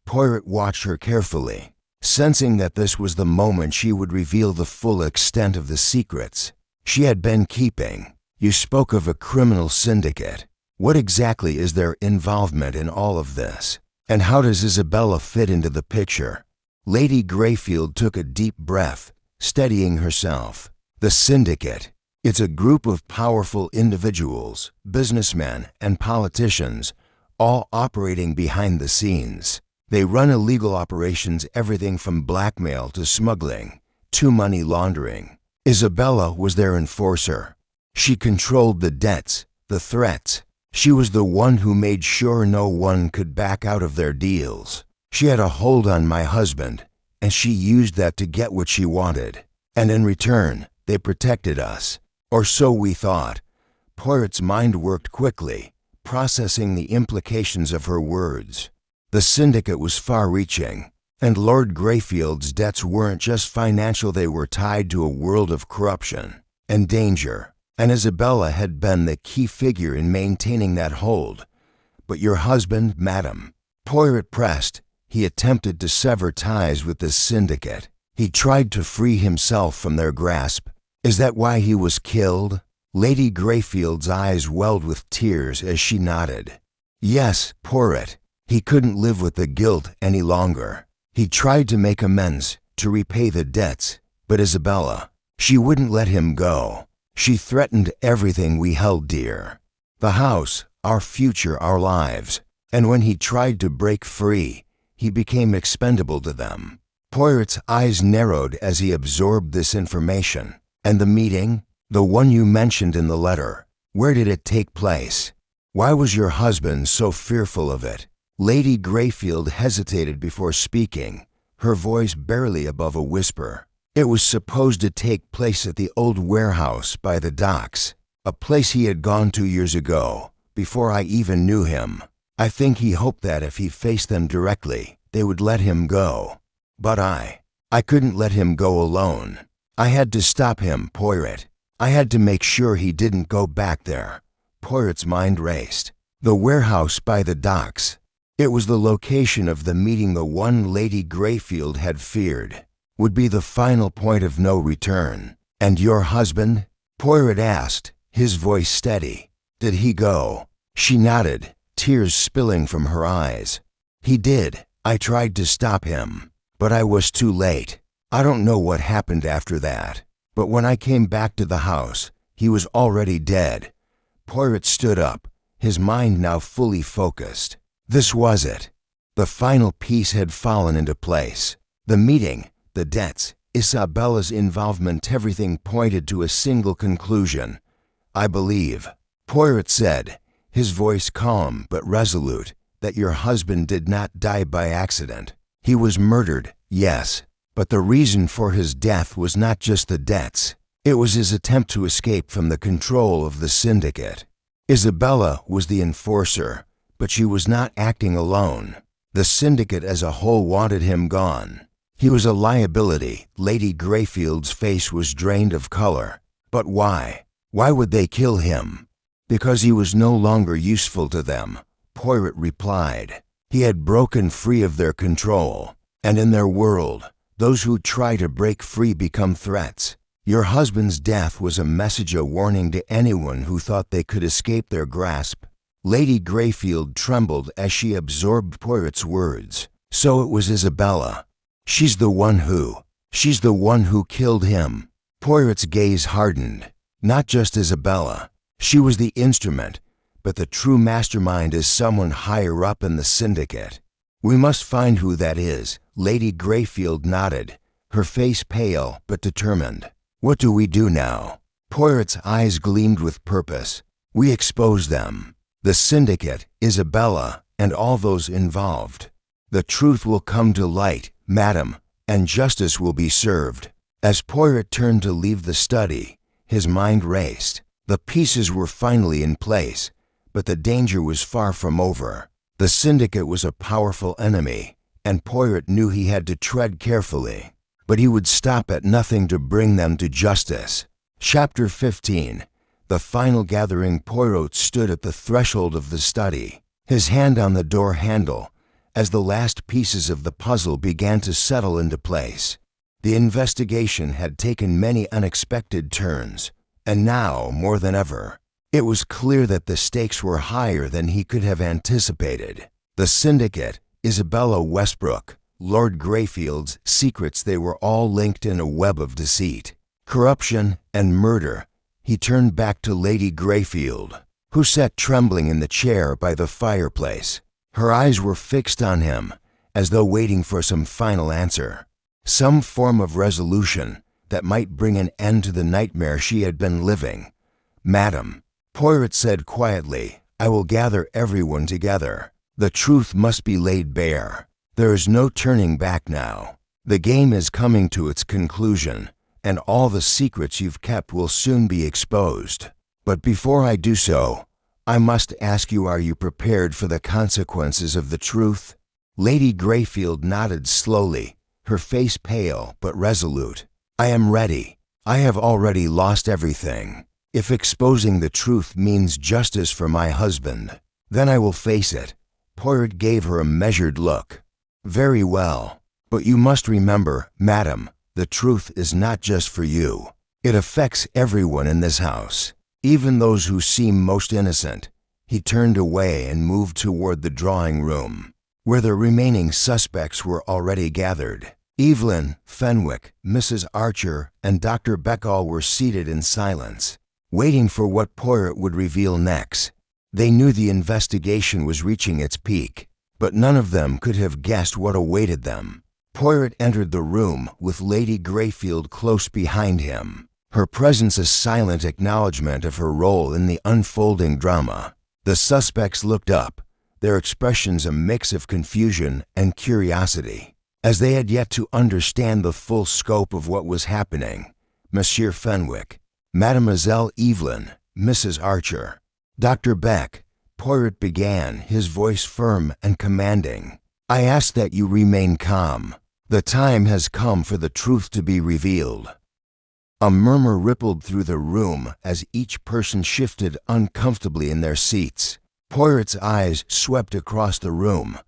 Poirot watched her carefully, sensing that this was the moment she would reveal the full extent of the secrets she had been keeping. "You spoke of a criminal syndicate. What exactly is their involvement in all of this? And how does Isabella fit into the picture?" Lady Greyfield took a deep breath, steadying herself. "The syndicate. It's a group of powerful individuals, businessmen and politicians, all operating behind the scenes. They run illegal operations, everything from blackmail to smuggling to money laundering. Isabella was their enforcer. She controlled the debts, the threats. She was the one who made sure no one could back out of their deals. She had a hold on my husband, and she used that to get what she wanted. And in return, they protected us. Or so we thought." Poirot's mind worked quickly, processing the implications of her words. The syndicate was far-reaching, and Lord Greyfield's debts weren't just financial, they were tied to a world of corruption and danger, and Isabella had been the key figure in maintaining that hold. "But your husband, madam," Poirot pressed. "He attempted to sever ties with the syndicate. He tried to free himself from their grasp. Is that why he was killed?" Lady Greyfield's eyes welled with tears as she nodded. "Yes, Poirot. He couldn't live with the guilt any longer. He tried to make amends, to repay the debts, but Isabella, she wouldn't let him go. She threatened everything we held dear. The house, our future, our lives. And when he tried to break free, he became expendable to them." Poirot's eyes narrowed as he absorbed this information. "And the meeting? The one you mentioned in the letter. Where did it take place? Why was your husband so fearful of it?" Lady Greyfield hesitated before speaking, her voice barely above a whisper. "It was supposed to take place at the old warehouse by the docks, a place he had gone to years ago, before I even knew him. I think he hoped that if he faced them directly, they would let him go. But I couldn't let him go alone. I had to stop him, Poirot. I had to make sure he didn't go back there." Poirot's mind raced. The warehouse by the docks. It was the location of the meeting, the one Lady Greyfield had feared would be the final point of no return. "And your husband?" Poirot asked, his voice steady. "Did he go?" She nodded, tears spilling from her eyes. "He did. I tried to stop him, but I was too late. I don't know what happened after that, but when I came back to the house, he was already dead." Poirot stood up, his mind now fully focused. This was it. The final piece had fallen into place. The meeting, the debts, Isabella's involvement, everything pointed to a single conclusion. I believe," Poirot said, his voice calm but resolute, "that your husband did not die by accident. He was murdered, yes, but the reason for his death was not just the debts. It was his attempt to escape from the control of the syndicate. Isabella was the enforcer, but she was not acting alone. The syndicate as a whole wanted him gone. He was a liability." Lady Greyfield's face was drained of color. "But why? Why would they kill him?" "Because he was no longer useful to them," Poirot replied. "He had broken free of their control, and in their world, those who try to break free become threats. Your husband's death was a message, a warning to anyone who thought they could escape their grasp." Lady Greyfield trembled as she absorbed Poirot's words. "So it was Isabella. She's the one who killed him." Poirot's gaze hardened. "Not just Isabella. She was the instrument, but the true mastermind is someone higher up in the syndicate. We must find who that is." Lady Greyfield nodded, her face pale but determined. "What do we do now?" Poirot's eyes gleamed with purpose. "We expose them. The syndicate, Isabella, and all those involved. The truth will come to light, madam, and justice will be served." As Poirot turned to leave the study, his mind raced. The pieces were finally in place, but the danger was far from over. The syndicate was a powerful enemy, and Poirot knew he had to tread carefully. But he would stop at nothing to bring them to justice. Chapter 15. The final gathering. Poirot stood at the threshold of the study, his hand on the door handle, as the last pieces of the puzzle began to settle into place. The investigation had taken many unexpected turns, and now, more than ever, it was clear that the stakes were higher than he could have anticipated. The syndicate, Isabella Westbrook, Lord Greyfield's secrets, they were all linked in a web of deceit, corruption, and murder. He turned back to Lady Greyfield, who sat trembling in the chair by the fireplace. Her eyes were fixed on him, as though waiting for some final answer, some form of resolution that might bring an end to the nightmare she had been living. "Madam," Poirot said quietly, "I will gather everyone together. The truth must be laid bare. There is no turning back now. The game is coming to its conclusion, and all the secrets you've kept will soon be exposed. But before I do so, I must ask you, are you prepared for the consequences of the truth?" Lady Greyfield nodded slowly, her face pale but resolute. "I am ready. I have already lost everything. If exposing the truth means justice for my husband, then I will face it." Poirot gave her a measured look. "Very well. But you must remember, madam, the truth is not just for you. It affects everyone in this house, even those who seem most innocent." He turned away and moved toward the drawing room, where the remaining suspects were already gathered. Evelyn, Fenwick, Mrs. Archer, and Dr. Beckall were seated in silence, waiting for what Poirot would reveal next. They knew the investigation was reaching its peak, but none of them could have guessed what awaited them. Poirot entered the room with Lady Greyfield close behind him, her presence a silent acknowledgement of her role in the unfolding drama. The suspects looked up, their expressions a mix of confusion and curiosity, as they had yet to understand the full scope of what was happening. Monsieur Fenwick, Mademoiselle Evelyn, Mrs. Archer, Dr. Beck, Poirot began, his voice firm and commanding. "I ask that you remain calm. The time has come for the truth to be revealed." A murmur rippled through the room as each person shifted uncomfortably in their seats. Poirot's eyes swept across the room,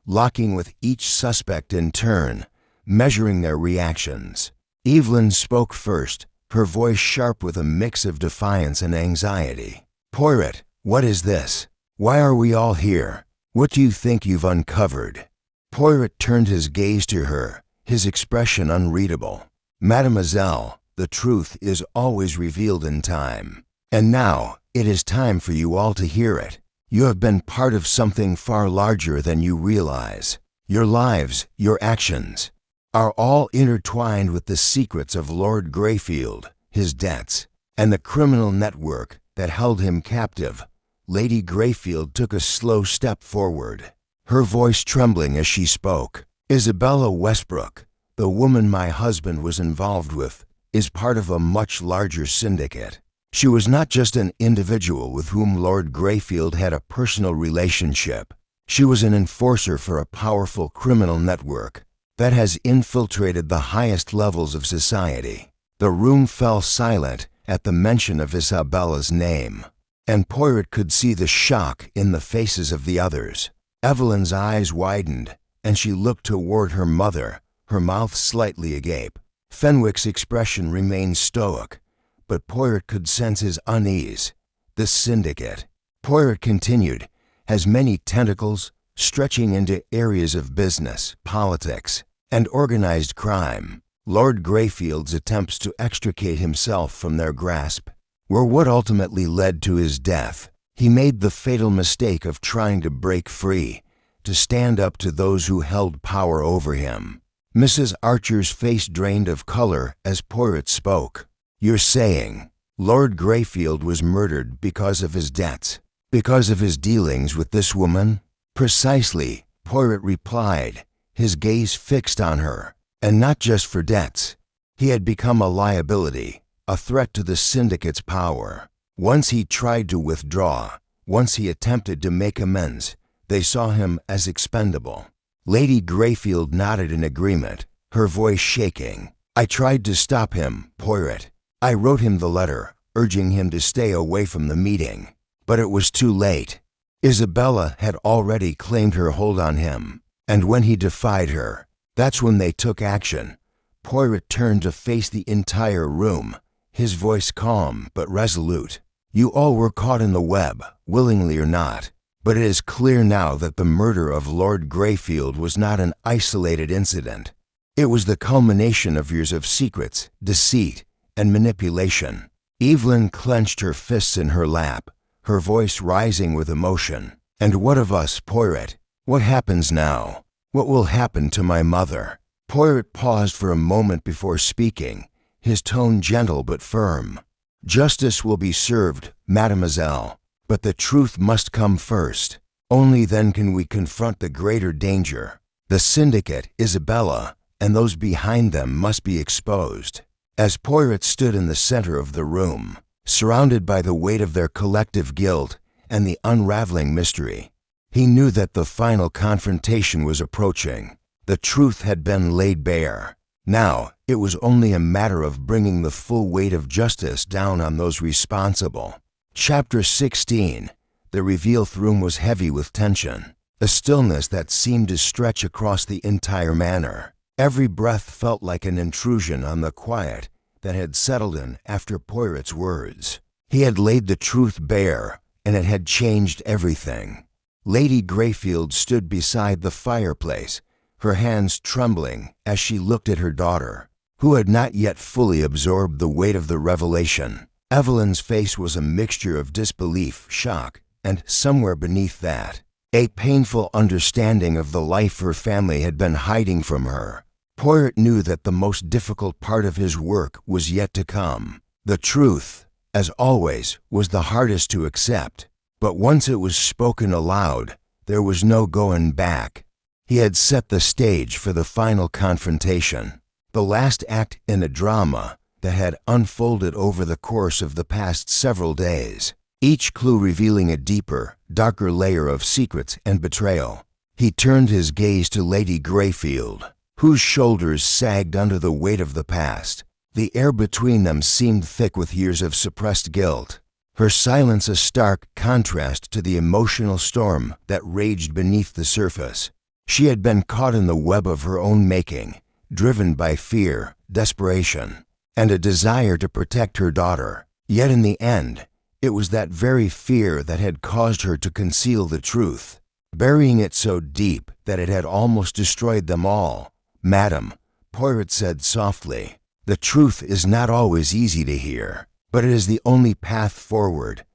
locking with each suspect in turn, measuring their reactions. Evelyn spoke first, her voice sharp with a mix of defiance and anxiety. "Poirot, what is this? Why are we all here? What do you think you've uncovered?" Poirot turned his gaze to her, his expression unreadable. "Mademoiselle, the truth is always revealed in time. And now, it is time for you all to hear it. You have been part of something far larger than you realize. Your lives, your actions, are all intertwined with the secrets of Lord Greyfield, his debts, and the criminal network that held him captive, Lady Greyfield took a slow step forward, her voice trembling as she spoke. Isabella Westbrook, the woman my husband was involved with, is part of a much larger syndicate. She was not just an individual with whom Lord Greyfield had a personal relationship. She was an enforcer for a powerful criminal network that has infiltrated the highest levels of society. The room fell silent at the mention of Isabella's name, and Poirot could see the shock in the faces of the others. Evelyn's eyes widened, and she looked toward her mother, her mouth slightly agape. Fenwick's expression remained stoic, but Poirot could sense his unease. This syndicate, Poirot continued, has many tentacles stretching into areas of business, politics, and organized crime. Lord Greyfield's attempts to extricate himself from their grasp were what ultimately led to his death. He made the fatal mistake of trying to break free, to stand up to those who held power over him. Mrs. Archer's face drained of color as Poirot spoke. "You're saying Lord Greyfield was murdered because of his debts, because of his dealings with this woman?" "Precisely," Poirot replied, his gaze fixed on her. "And not just for debts. He had become a liability, a threat to the syndicate's power. Once he tried to withdraw, once he attempted to make amends, they saw him as expendable." Lady Greyfield nodded in agreement, her voice shaking. "I tried to stop him, Poirot. I wrote him the letter, urging him to stay away from the meeting. But it was too late. Isabella had already claimed her hold on him, and when he defied her, that's when they took action." Poirot turned to face the entire room, his voice calm but resolute. "You all were caught in the web, willingly or not. But it is clear now that the murder of Lord Greyfield was not an isolated incident. It was the culmination of years of secrets, deceit, and manipulation." Evelyn clenched her fists in her lap, her voice rising with emotion. "And what of us, Poirot? What happens now? What will happen to my mother?" Poirot paused for a moment before speaking, his tone gentle but firm. "Justice will be served, mademoiselle. But the truth must come first. Only then can we confront the greater danger. The syndicate, Isabella, and those behind them must be exposed." As Poirot stood in the center of the room, surrounded by the weight of their collective guilt and the unraveling mystery, he knew that the final confrontation was approaching. The truth had been laid bare. Now, it was only a matter of bringing the full weight of justice down on those responsible. Chapter 16. The revealed room was heavy with tension, a stillness that seemed to stretch across the entire manor. Every breath felt like an intrusion on the quiet that had settled in after Poirot's words. He had laid the truth bare, and it had changed everything. Lady Greyfield stood beside the fireplace, her hands trembling as she looked at her daughter, who had not yet fully absorbed the weight of the revelation. Evelyn's face was a mixture of disbelief, shock, and somewhere beneath that, a painful understanding of the life her family had been hiding from her. Poirot knew that the most difficult part of his work was yet to come. The truth, as always, was the hardest to accept, but once it was spoken aloud, there was no going back. He had set the stage for the final confrontation, the last act in a drama that had unfolded over the course of the past several days, each clue revealing a deeper, darker layer of secrets and betrayal. He turned his gaze to Lady Greyfield, whose shoulders sagged under the weight of the past. The air between them seemed thick with years of suppressed guilt, her silence a stark contrast to the emotional storm that raged beneath the surface. She had been caught in the web of her own making, driven by fear, desperation, and a desire to protect her daughter. Yet in the end, it was that very fear that had caused her to conceal the truth, burying it so deep that it had almost destroyed them all. "Madam," Poirot said softly, "the truth is not always easy to hear, but it is the only path forward."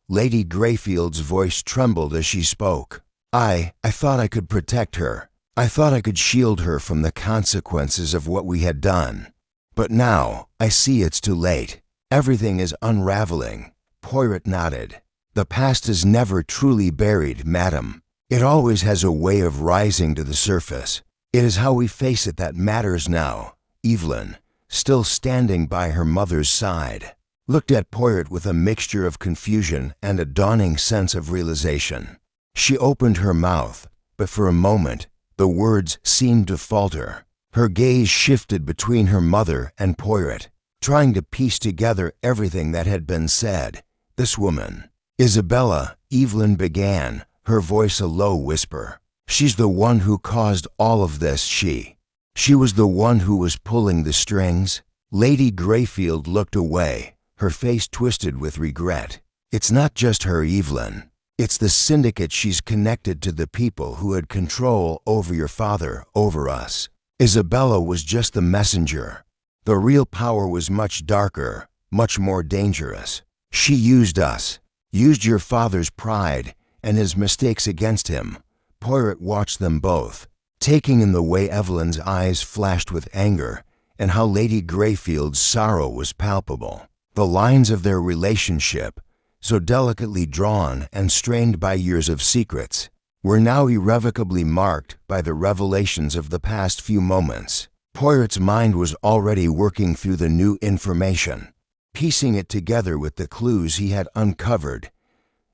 Lady Greyfield's voice trembled as she spoke. I thought I could protect her. I thought I could shield her from the consequences of what we had done. But now I see it's too late. Everything is unraveling." Poirot nodded. The past is never truly buried, madam. It always has a way of rising to the surface. It is how we face it that matters now. Evelyn, still standing by her mother's side, looked at Poirot with a mixture of confusion and a dawning sense of realization. She opened her mouth, but for a moment, the words seemed to falter. Her gaze shifted between her mother and Poirot, trying to piece together everything that had been said. This woman, Isabella, Evelyn began, her voice a low whisper. She's the one who caused all of this, She was the one who was pulling the strings. Lady Greyfield looked away, her face twisted with regret. It's not just her, Evelyn. It's the syndicate. She's connected to the people who had control over your father, over us. Isabella was just the messenger. The real power was much darker, much more dangerous. She used us, used your father's pride and his mistakes against him. Poirot watched them both, taking in the way Evelyn's eyes flashed with anger and how Lady Greyfield's sorrow was palpable. The lines of their relationship, so delicately drawn and strained by years of secrets, were now irrevocably marked by the revelations of the past few moments. Poirot's mind was already working through the new information, piecing it together with the clues he had uncovered.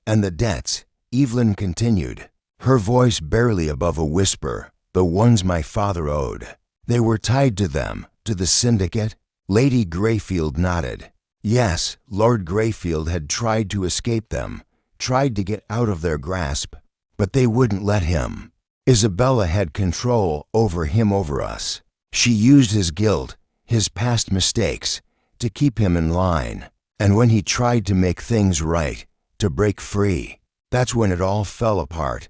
And the debts, Evelyn continued, her voice barely above a whisper, the ones my father owed. They were tied to them, to the syndicate? Lady Greyfield nodded. Yes, Lord Greyfield had tried to escape them, tried to get out of their grasp, but they wouldn't let him. Isabella had control over him, over us. She used his guilt, his past mistakes, to keep him in line. And when he tried to make things right, to break free, that's when it all fell apart.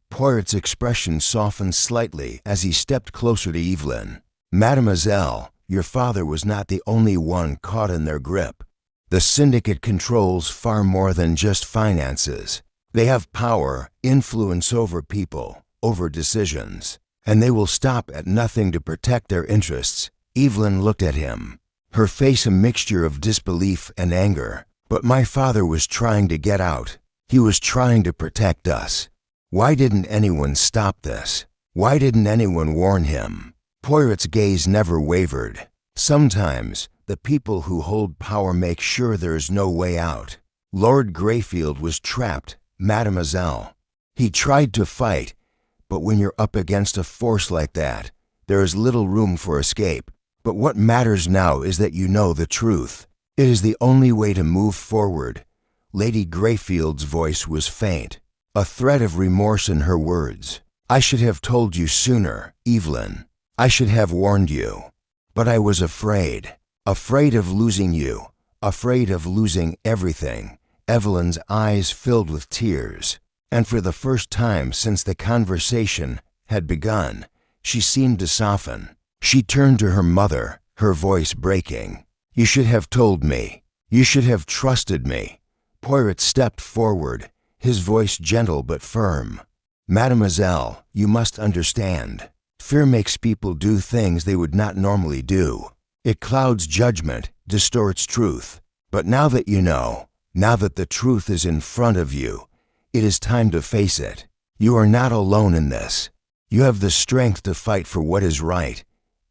Poirot's expression softened slightly as he stepped closer to Evelyn. Mademoiselle, your father was not the only one caught in their grip. The syndicate controls far more than just finances. They have power, influence over people, over decisions, and they will stop at nothing to protect their interests. Evelyn looked at him, her face a mixture of disbelief and anger. But my father was trying to get out. He was trying to protect us. Why didn't anyone stop this? Why didn't anyone warn him? Poirot's gaze never wavered. Sometimes, the people who hold power make sure there is no way out. Lord Greyfield was trapped, mademoiselle. He tried to fight, but when you're up against a force like that, there is little room for escape. But what matters now is that you know the truth. It is the only way to move forward. Lady Greyfield's voice was faint, a thread of remorse in her words. I should have told you sooner, Evelyn. I should have warned you. But I was afraid. Afraid of losing you. Afraid of losing everything. Evelyn's eyes filled with tears, and for the first time since the conversation had begun, she seemed to soften. She turned to her mother, her voice breaking. You should have told me. You should have trusted me. Poirot stepped forward, his voice gentle but firm. Mademoiselle, you must understand. Fear makes people do things they would not normally do. It clouds judgment, distorts truth. But now that you know, now that the truth is in front of you, it is time to face it. You are not alone in this. You have the strength to fight for what is right.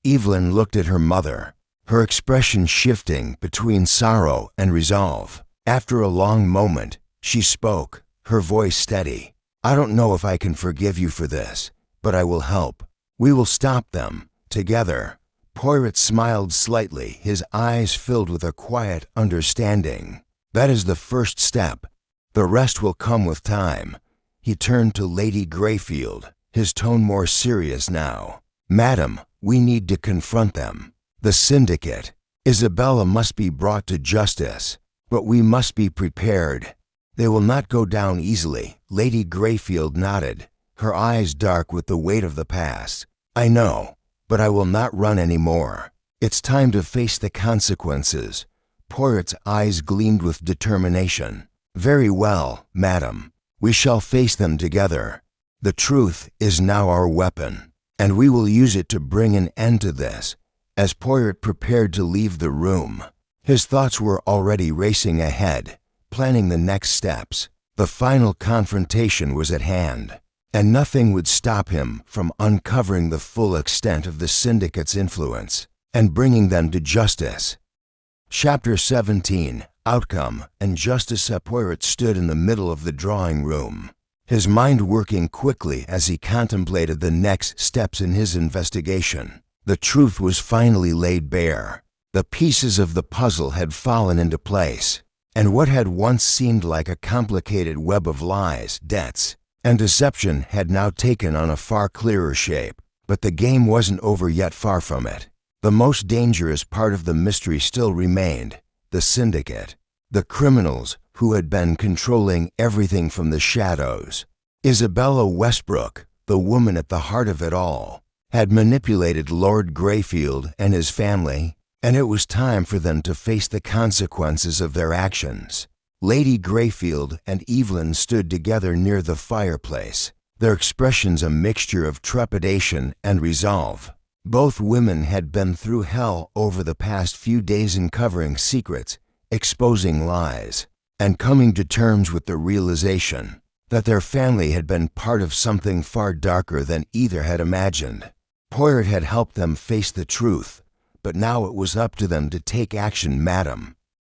Evelyn looked at her mother, her expression shifting between sorrow and resolve. After a long moment, she spoke, her voice steady. I don't know if I can forgive you for this, but I will help. We will stop them, together. Poirot smiled slightly, his eyes filled with a quiet understanding. That is the first step. The rest will come with time. He turned to Lady Greyfield, his tone more serious now. Madam, we need to confront them. The syndicate. Isabella must be brought to justice, but we must be prepared. They will not go down easily. Lady Greyfield nodded, her eyes dark with the weight of the past. I know, but I will not run any more. It's time to face the consequences. Poirot's eyes gleamed with determination. Very well, madam. We shall face them together. The truth is now our weapon, and we will use it to bring an end to this. As Poirot prepared to leave the room, his thoughts were already racing ahead, planning the next steps. The final confrontation was at hand, and nothing would stop him from uncovering the full extent of the syndicate's influence and bringing them to justice. Chapter 17. Outcome and Justice. Poirot stood in the middle of the drawing room, his mind working quickly as he contemplated the next steps in his investigation. The truth was finally laid bare. The pieces of the puzzle had fallen into place, and what had once seemed like a complicated web of lies, debts, and deception had now taken on a far clearer shape. But the game wasn't over yet, far from it. The most dangerous part of the mystery still remained: the syndicate, the criminals who had been controlling everything from the shadows. Isabella Westbrook, the woman at the heart of it all, had manipulated Lord Greyfield and his family, and it was time for them to face the consequences of their actions. Lady Greyfield and Evelyn stood together near the fireplace, their expressions a mixture of trepidation and resolve. Both women had been through hell over the past few days, uncovering secrets, exposing lies, and coming to terms with the realization that their family had been part of something far darker than either had imagined. Poirot had helped them face the truth, but now it was up to them to take action.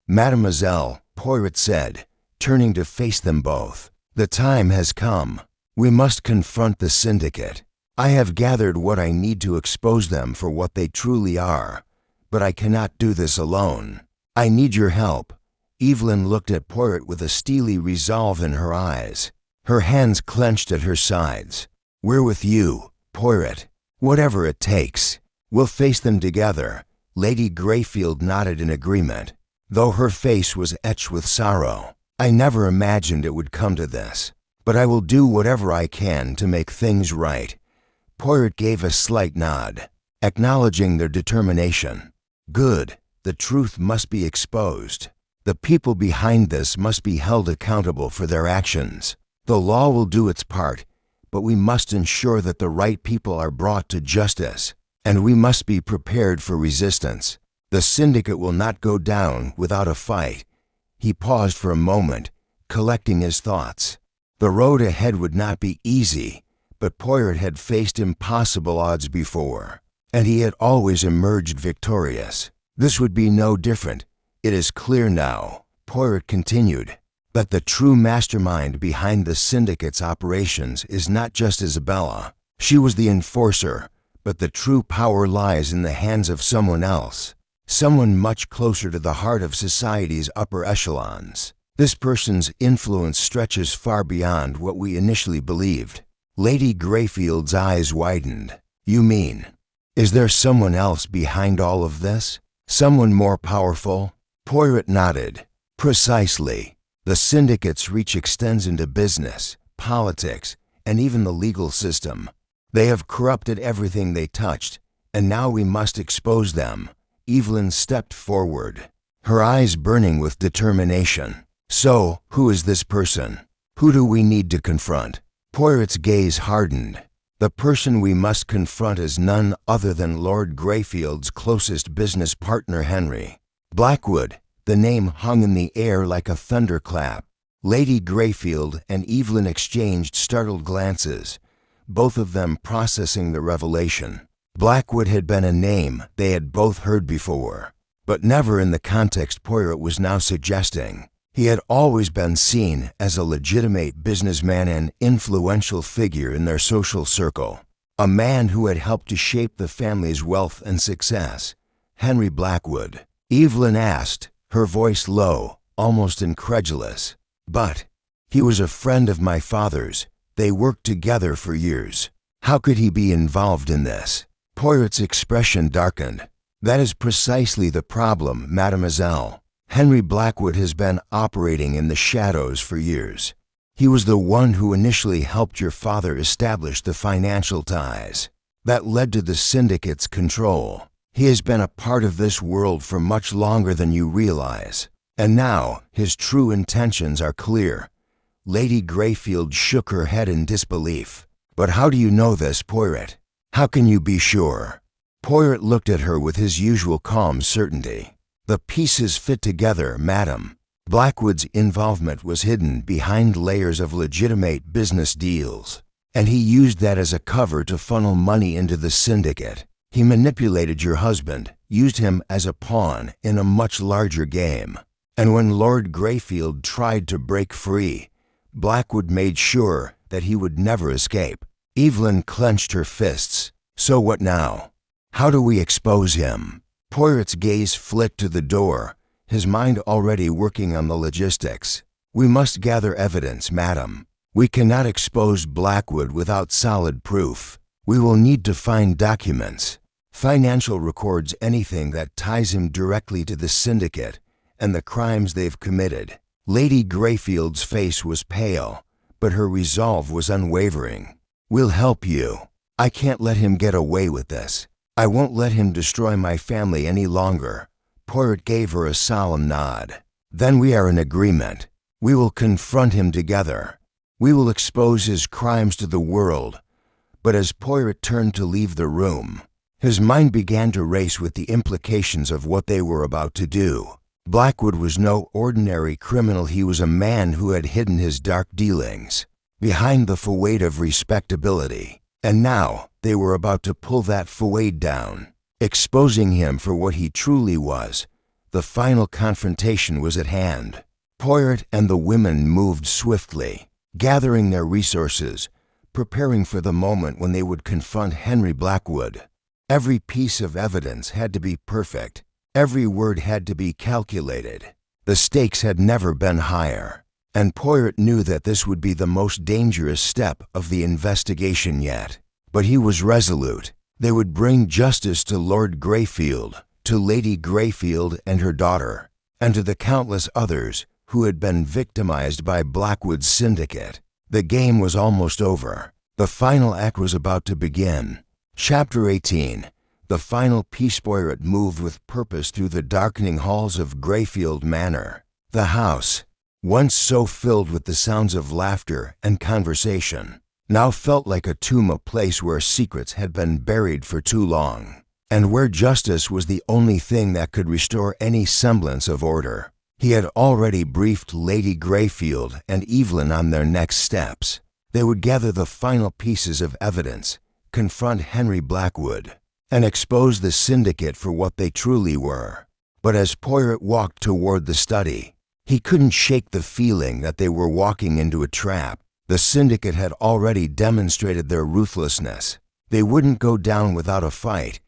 Mademoiselle, Poirot said, turning to face them both. The time has come. We must confront the syndicate. I have gathered what I need to expose them for what they truly are, but I cannot do this alone. I need your help. Evelyn looked at Poirot with a steely resolve in her eyes, her hands clenched at her sides. We're with you, Poirot. Whatever it takes. We'll face them together. Lady Greyfield nodded in agreement, though her face was etched with sorrow. I never imagined it would come to this, but I will do whatever I can to make things right. Poirot gave a slight nod, acknowledging their determination. Good. The truth must be exposed. The people behind this must be held accountable for their actions. The law will do its part, but we must ensure that the right people are brought to justice, and we must be prepared for resistance. The syndicate will not go down without a fight. He paused for a moment, collecting his thoughts. The road ahead would not be easy, but Poirot had faced impossible odds before, and he had always emerged victorious. This would be no different. It is clear now, Poirot continued, that the true mastermind behind the syndicate's operations is not just Isabella. She was the enforcer, but the true power lies in the hands of someone else, someone much closer to the heart of society's upper echelons. This person's influence stretches far beyond what we initially believed. Lady Greyfield's eyes widened. You mean, is there someone else behind all of this? Someone more powerful? Poirot nodded. Precisely. The syndicate's reach extends into business, politics, and even the legal system. They have corrupted everything they touched, and now we must expose them. Evelyn stepped forward, her eyes burning with determination. So, who is this person? Who do we need to confront? Poirot's gaze hardened. The person we must confront is none other than Lord Greyfield's closest business partner, Henry Blackwood. The name hung in the air like a thunderclap. Lady Greyfield and Evelyn exchanged startled glances, both of them processing the revelation. Blackwood had been a name they had both heard before, but never in the context Poirot was now suggesting. He had always been seen as a legitimate businessman and influential figure in their social circle, a man who had helped to shape the family's wealth and success. Henry Blackwood? Evelyn asked, her voice low, almost incredulous. But he was a friend of my father's. They worked together for years. How could he be involved in this? Poirot's expression darkened. That is precisely the problem, mademoiselle. Henry Blackwood has been operating in the shadows for years. He was the one who initially helped your father establish the financial ties that led to the syndicate's control. He has been a part of this world for much longer than you realize, and now his true intentions are clear. Lady Greyfield shook her head in disbelief. But how do you know this, Poirot? How can you be sure? Poirot looked at her with his usual calm certainty. The pieces fit together, madam. Blackwood's involvement was hidden behind layers of legitimate business deals, and he used that as a cover to funnel money into the syndicate. He manipulated your husband, used him as a pawn in a much larger game. And when Lord Greyfield tried to break free, Blackwood made sure that he would never escape. Evelyn clenched her fists. So what now? How do we expose him? Poirot's gaze flicked to the door, his mind already working on the logistics. We must gather evidence, madam. We cannot expose Blackwood without solid proof. We will need to find documents, financial records, anything that ties him directly to the syndicate and the crimes they've committed. Lady Greyfield's face was pale, but her resolve was unwavering. We'll help you. I can't let him get away with this. I won't let him destroy my family any longer. Poirot gave her a solemn nod. Then we are in agreement. We will confront him together. We will expose his crimes to the world. But as Poirot turned to leave the room, his mind began to race with the implications of what they were about to do. Blackwood was no ordinary criminal. He was a man who had hidden his dark dealings behind the facade of respectability. And now they were about to pull that facade down, exposing him for what he truly was. The final confrontation was at hand. Poirot and the women moved swiftly, gathering their resources, preparing for the moment when they would confront Henry Blackwood. Every piece of evidence had to be perfect. Every word had to be calculated. The stakes had never been higher, and Poirot knew that this would be the most dangerous step of the investigation yet. But he was resolute. They would bring justice to Lord Greyfield, to Lady Greyfield and her daughter, and to the countless others who had been victimized by Blackwood's syndicate. The game was almost over. The final act was about to begin. Chapter 18. The final piece. Poirot moved with purpose through the darkening halls of Greyfield Manor. The house, once so filled with the sounds of laughter and conversation, now felt like a tomb, a place where secrets had been buried for too long, and where justice was the only thing that could restore any semblance of order. He had already briefed Lady Greyfield and Evelyn on their next steps. They would gather the final pieces of evidence, confront Henry Blackwood, and expose the syndicate for what they truly were. But as Poirot walked toward the study, he couldn't shake the feeling that they were walking into a trap. The syndicate had already demonstrated their ruthlessness. They wouldn't go down without a fight.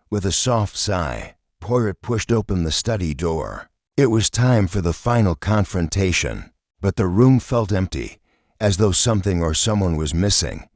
With a soft sigh, Poirot pushed open the study door. It was time for the final confrontation, but the room felt empty, as though something or someone was missing.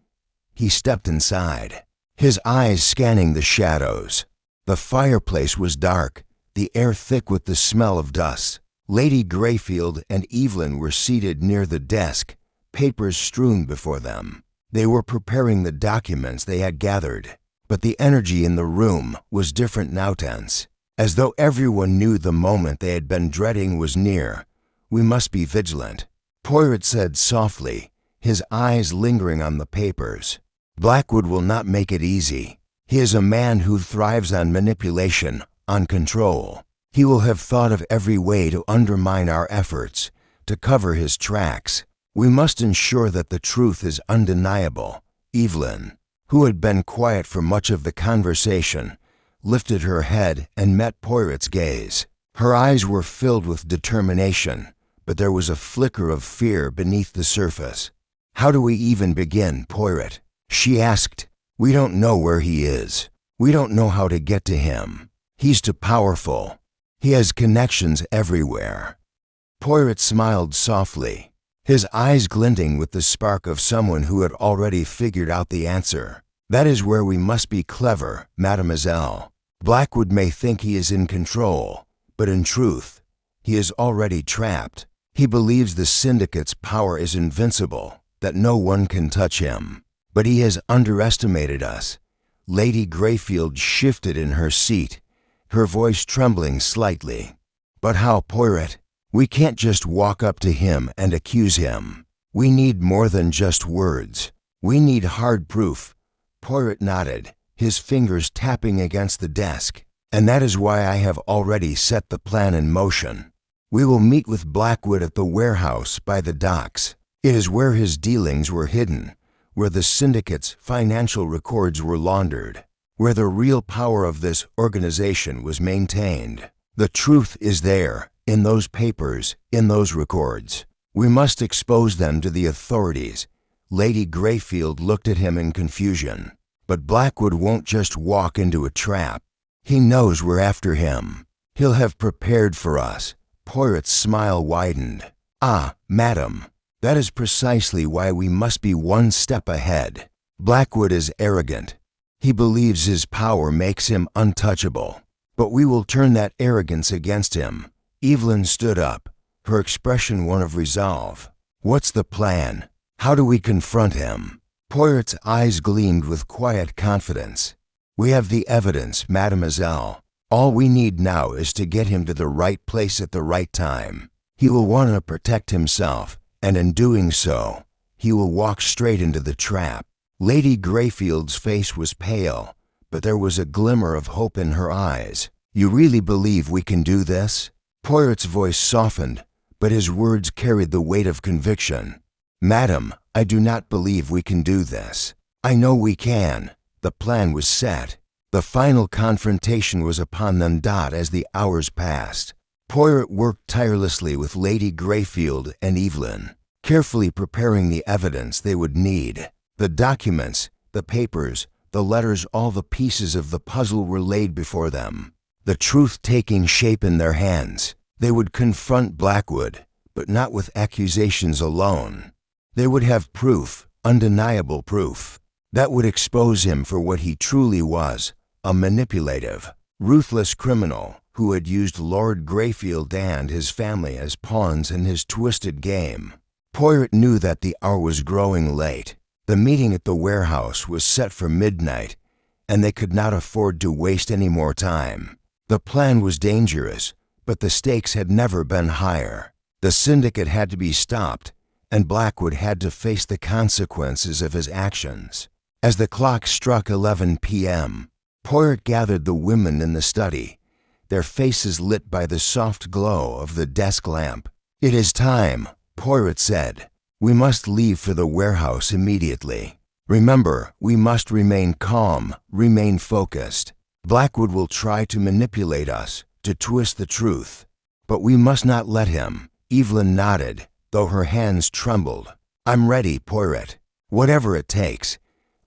He stepped inside, his eyes scanning the shadows. The fireplace was dark, the air thick with the smell of dust. Lady Greyfield and Evelyn were seated near the desk, papers strewn before them. They were preparing the documents they had gathered, but the energy in the room was different now, tense, as though everyone knew the moment they had been dreading was near. We must be vigilant, Poirot said softly, his eyes lingering on the papers. Blackwood will not make it easy. He is a man who thrives on manipulation, on control. He will have thought of every way to undermine our efforts, to cover his tracks. We must ensure that the truth is undeniable. Evelyn, who had been quiet for much of the conversation, lifted her head and met Poirot's gaze. Her eyes were filled with determination, but there was a flicker of fear beneath the surface. How do we even begin, Poirot? She asked. We don't know where he is. We don't know how to get to him. He's too powerful. He has connections everywhere. Poirot smiled softly, his eyes glinting with the spark of someone who had already figured out the answer. That is where we must be clever, mademoiselle. Blackwood may think he is in control, but in truth, he is already trapped. He believes the syndicate's power is invincible, that no one can touch him. But he has underestimated us. Lady Greyfield shifted in her seat, her voice trembling slightly. But how, Poirot? We can't just walk up to him and accuse him. We need more than just words. We need hard proof. Poirot nodded, his fingers tapping against the desk. And that is why I have already set the plan in motion. We will meet with Blackwood at the warehouse by the docks. It is where his dealings were hidden, where the syndicate's financial records were laundered, where the real power of this organization was maintained. The truth is there, in those papers, in those records. We must expose them to the authorities. Lady Greyfield looked at him in confusion. But Blackwood won't just walk into a trap. He knows we're after him. He'll have prepared for us. Poirot's smile widened. Ah, madam, that is precisely why we must be one step ahead. Blackwood is arrogant. He believes his power makes him untouchable. But we will turn that arrogance against him. Evelyn stood up, her expression one of resolve. What's the plan? How do we confront him? Poirot's eyes gleamed with quiet confidence. We have the evidence, mademoiselle. All we need now is to get him to the right place at the right time. He will want to protect himself, and in doing so, he will walk straight into the trap. Lady Greyfield's face was pale, but there was a glimmer of hope in her eyes. You really believe we can do this? Poirot's voice softened, but his words carried the weight of conviction. Madam, I do not believe we can do this. I know we can. The plan was set. The final confrontation was upon them. As the hours passed, Poirot worked tirelessly with Lady Greyfield and Evelyn, carefully preparing the evidence they would need. The documents, the papers, the letters, all the pieces of the puzzle were laid before them, the truth taking shape in their hands. They would confront Blackwood, but not with accusations alone. They would have proof, undeniable proof, that would expose him for what he truly was, a manipulative, ruthless criminal who had used Lord Greyfield and his family as pawns in his twisted game. Poirot knew that the hour was growing late. The meeting at the warehouse was set for midnight, and they could not afford to waste any more time. The plan was dangerous, but the stakes had never been higher. The syndicate had to be stopped, and Blackwood had to face the consequences of his actions. As the clock struck 11 p.m., Poirot gathered the women in the study, their faces lit by the soft glow of the desk lamp. It is time, Poirot said. We must leave for the warehouse immediately. Remember, we must remain calm, remain focused. Blackwood will try to manipulate us, to twist the truth. But we must not let him. Evelyn nodded, though her hands trembled. I'm ready, Poirot. Whatever it takes.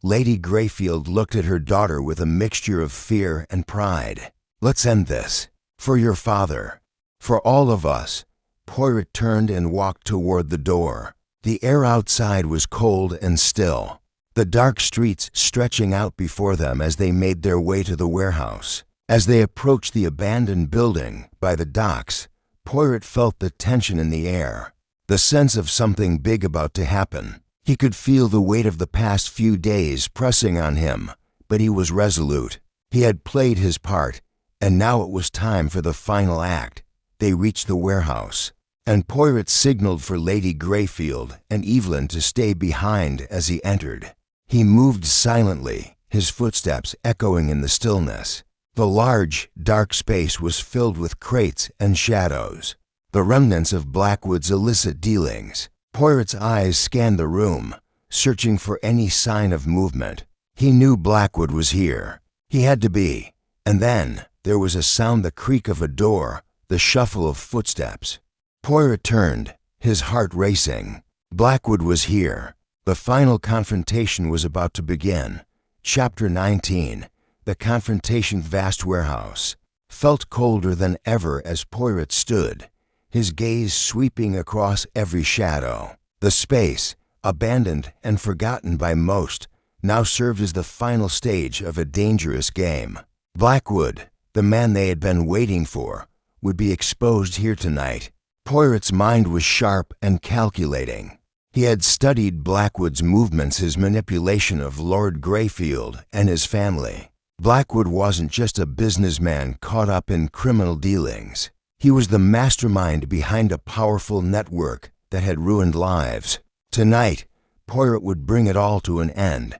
Lady Greyfield looked at her daughter with a mixture of fear and pride. Let's end this. For your father. For all of us. Poirot turned and walked toward the door. The air outside was cold and still, the dark streets stretching out before them as they made their way to the warehouse. As they approached the abandoned building by the docks, Poirot felt the tension in the air, the sense of something big about to happen. He could feel the weight of the past few days pressing on him, but he was resolute. He had played his part, and now it was time for the final act. They reached the warehouse, and Poirot signaled for Lady Greyfield and Evelyn to stay behind as he entered. He moved silently, his footsteps echoing in the stillness. The large, dark space was filled with crates and shadows, the remnants of Blackwood's illicit dealings. Poirot's eyes scanned the room, searching for any sign of movement. He knew Blackwood was here. He had to be. And then there was a sound, the creak of a door, the shuffle of footsteps. Poirot turned, his heart racing. Blackwood was here. The final confrontation was about to begin. Chapter 19. The confrontation. Vast warehouse felt colder than ever as Poirot stood, his gaze sweeping across every shadow. The space, abandoned and forgotten by most, now served as the final stage of a dangerous game. Blackwood, the man they had been waiting for, would be exposed here tonight. Poirot's mind was sharp and calculating. He had studied Blackwood's movements, his manipulation of Lord Greyfield and his family. Blackwood wasn't just a businessman caught up in criminal dealings. He was the mastermind behind a powerful network that had ruined lives. Tonight, Poirot would bring it all to an end.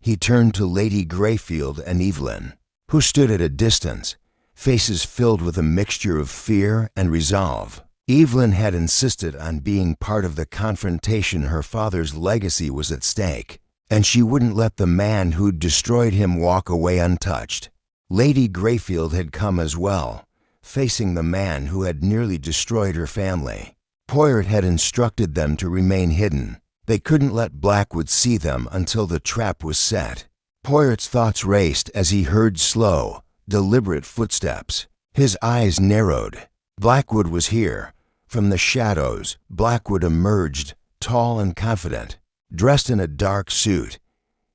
He turned to Lady Greyfield and Evelyn, who stood at a distance, faces filled with a mixture of fear and resolve. Evelyn had insisted on being part of the confrontation. Her father's legacy was at stake, and she wouldn't let the man who'd destroyed him walk away untouched. Lady Greyfield had come as well, facing the man who had nearly destroyed her family. Poirot had instructed them to remain hidden. They couldn't let Blackwood see them until the trap was set. Poirot's thoughts raced as he heard slow, deliberate footsteps. His eyes narrowed. Blackwood was here. From the shadows, Blackwood emerged, tall and confident. Dressed in a dark suit,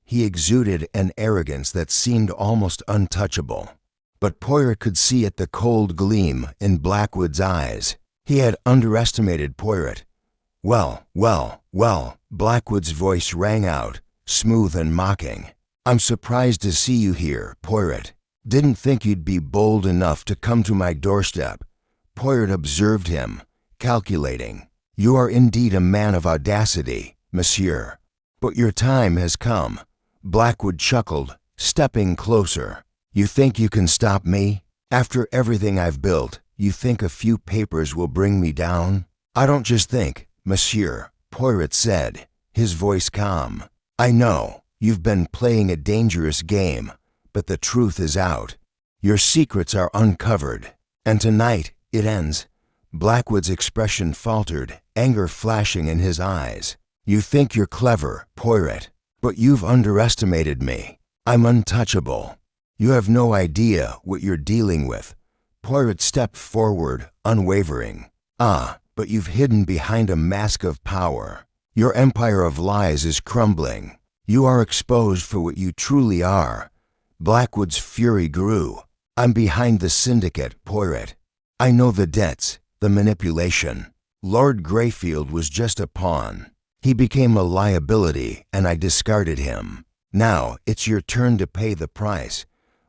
he exuded an arrogance that seemed almost untouchable. But Poirot could see at the cold gleam in Blackwood's eyes. He had underestimated Poirot. Well, Blackwood's voice rang out, smooth and mocking. I'm surprised to see you here, Poirot. Didn't think you'd be bold enough to come to my doorstep. Poirot observed him, calculating. You are indeed a man of audacity, monsieur. But your time has come. Blackwood chuckled, stepping closer. You think you can stop me? After everything I've built, you think a few papers will bring me down? I don't just think, monsieur, Poirot said, his voice calm. I know, you've been playing a dangerous game, but the truth is out. Your secrets are uncovered, and tonight it ends. Blackwood's expression faltered, anger flashing in his eyes. You think you're clever, Poirot, but you've underestimated me. I'm untouchable. You have no idea what you're dealing with. Poirot stepped forward, unwavering. But you've hidden behind a mask of power. Your empire of lies is crumbling. You are exposed for what you truly are. Blackwood's fury grew. I'm behind the syndicate, Poirot. I know the debts, the manipulation. Lord Greyfield was just a pawn. He became a liability, and I discarded him. Now it's your turn to pay the price.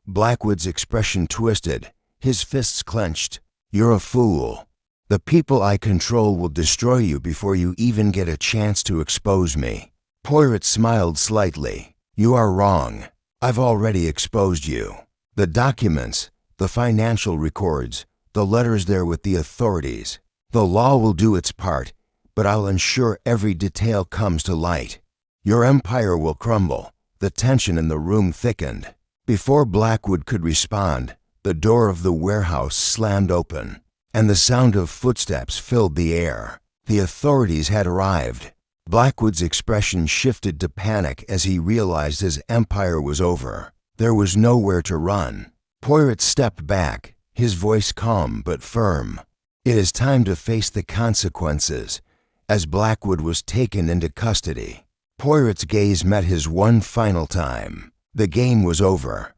Blackwood's expression twisted, his fists clenched. You're a fool. The people I control will destroy you before you even get a chance to expose me. Poirot smiled slightly. You are wrong. I've already exposed you. The documents, the financial records, the letters there with the authorities. The law will do its part, but I'll ensure every detail comes to light. Your empire will crumble. The tension in the room thickened. Before Blackwood could respond, the door of the warehouse slammed open, and the sound of footsteps filled the air. The authorities had arrived. Blackwood's expression shifted to panic as he realized his empire was over. There was nowhere to run. Poirot stepped back, his voice calm but firm. It is time to face the consequences, as Blackwood was taken into custody. Poirot's gaze met his one final time. The game was over.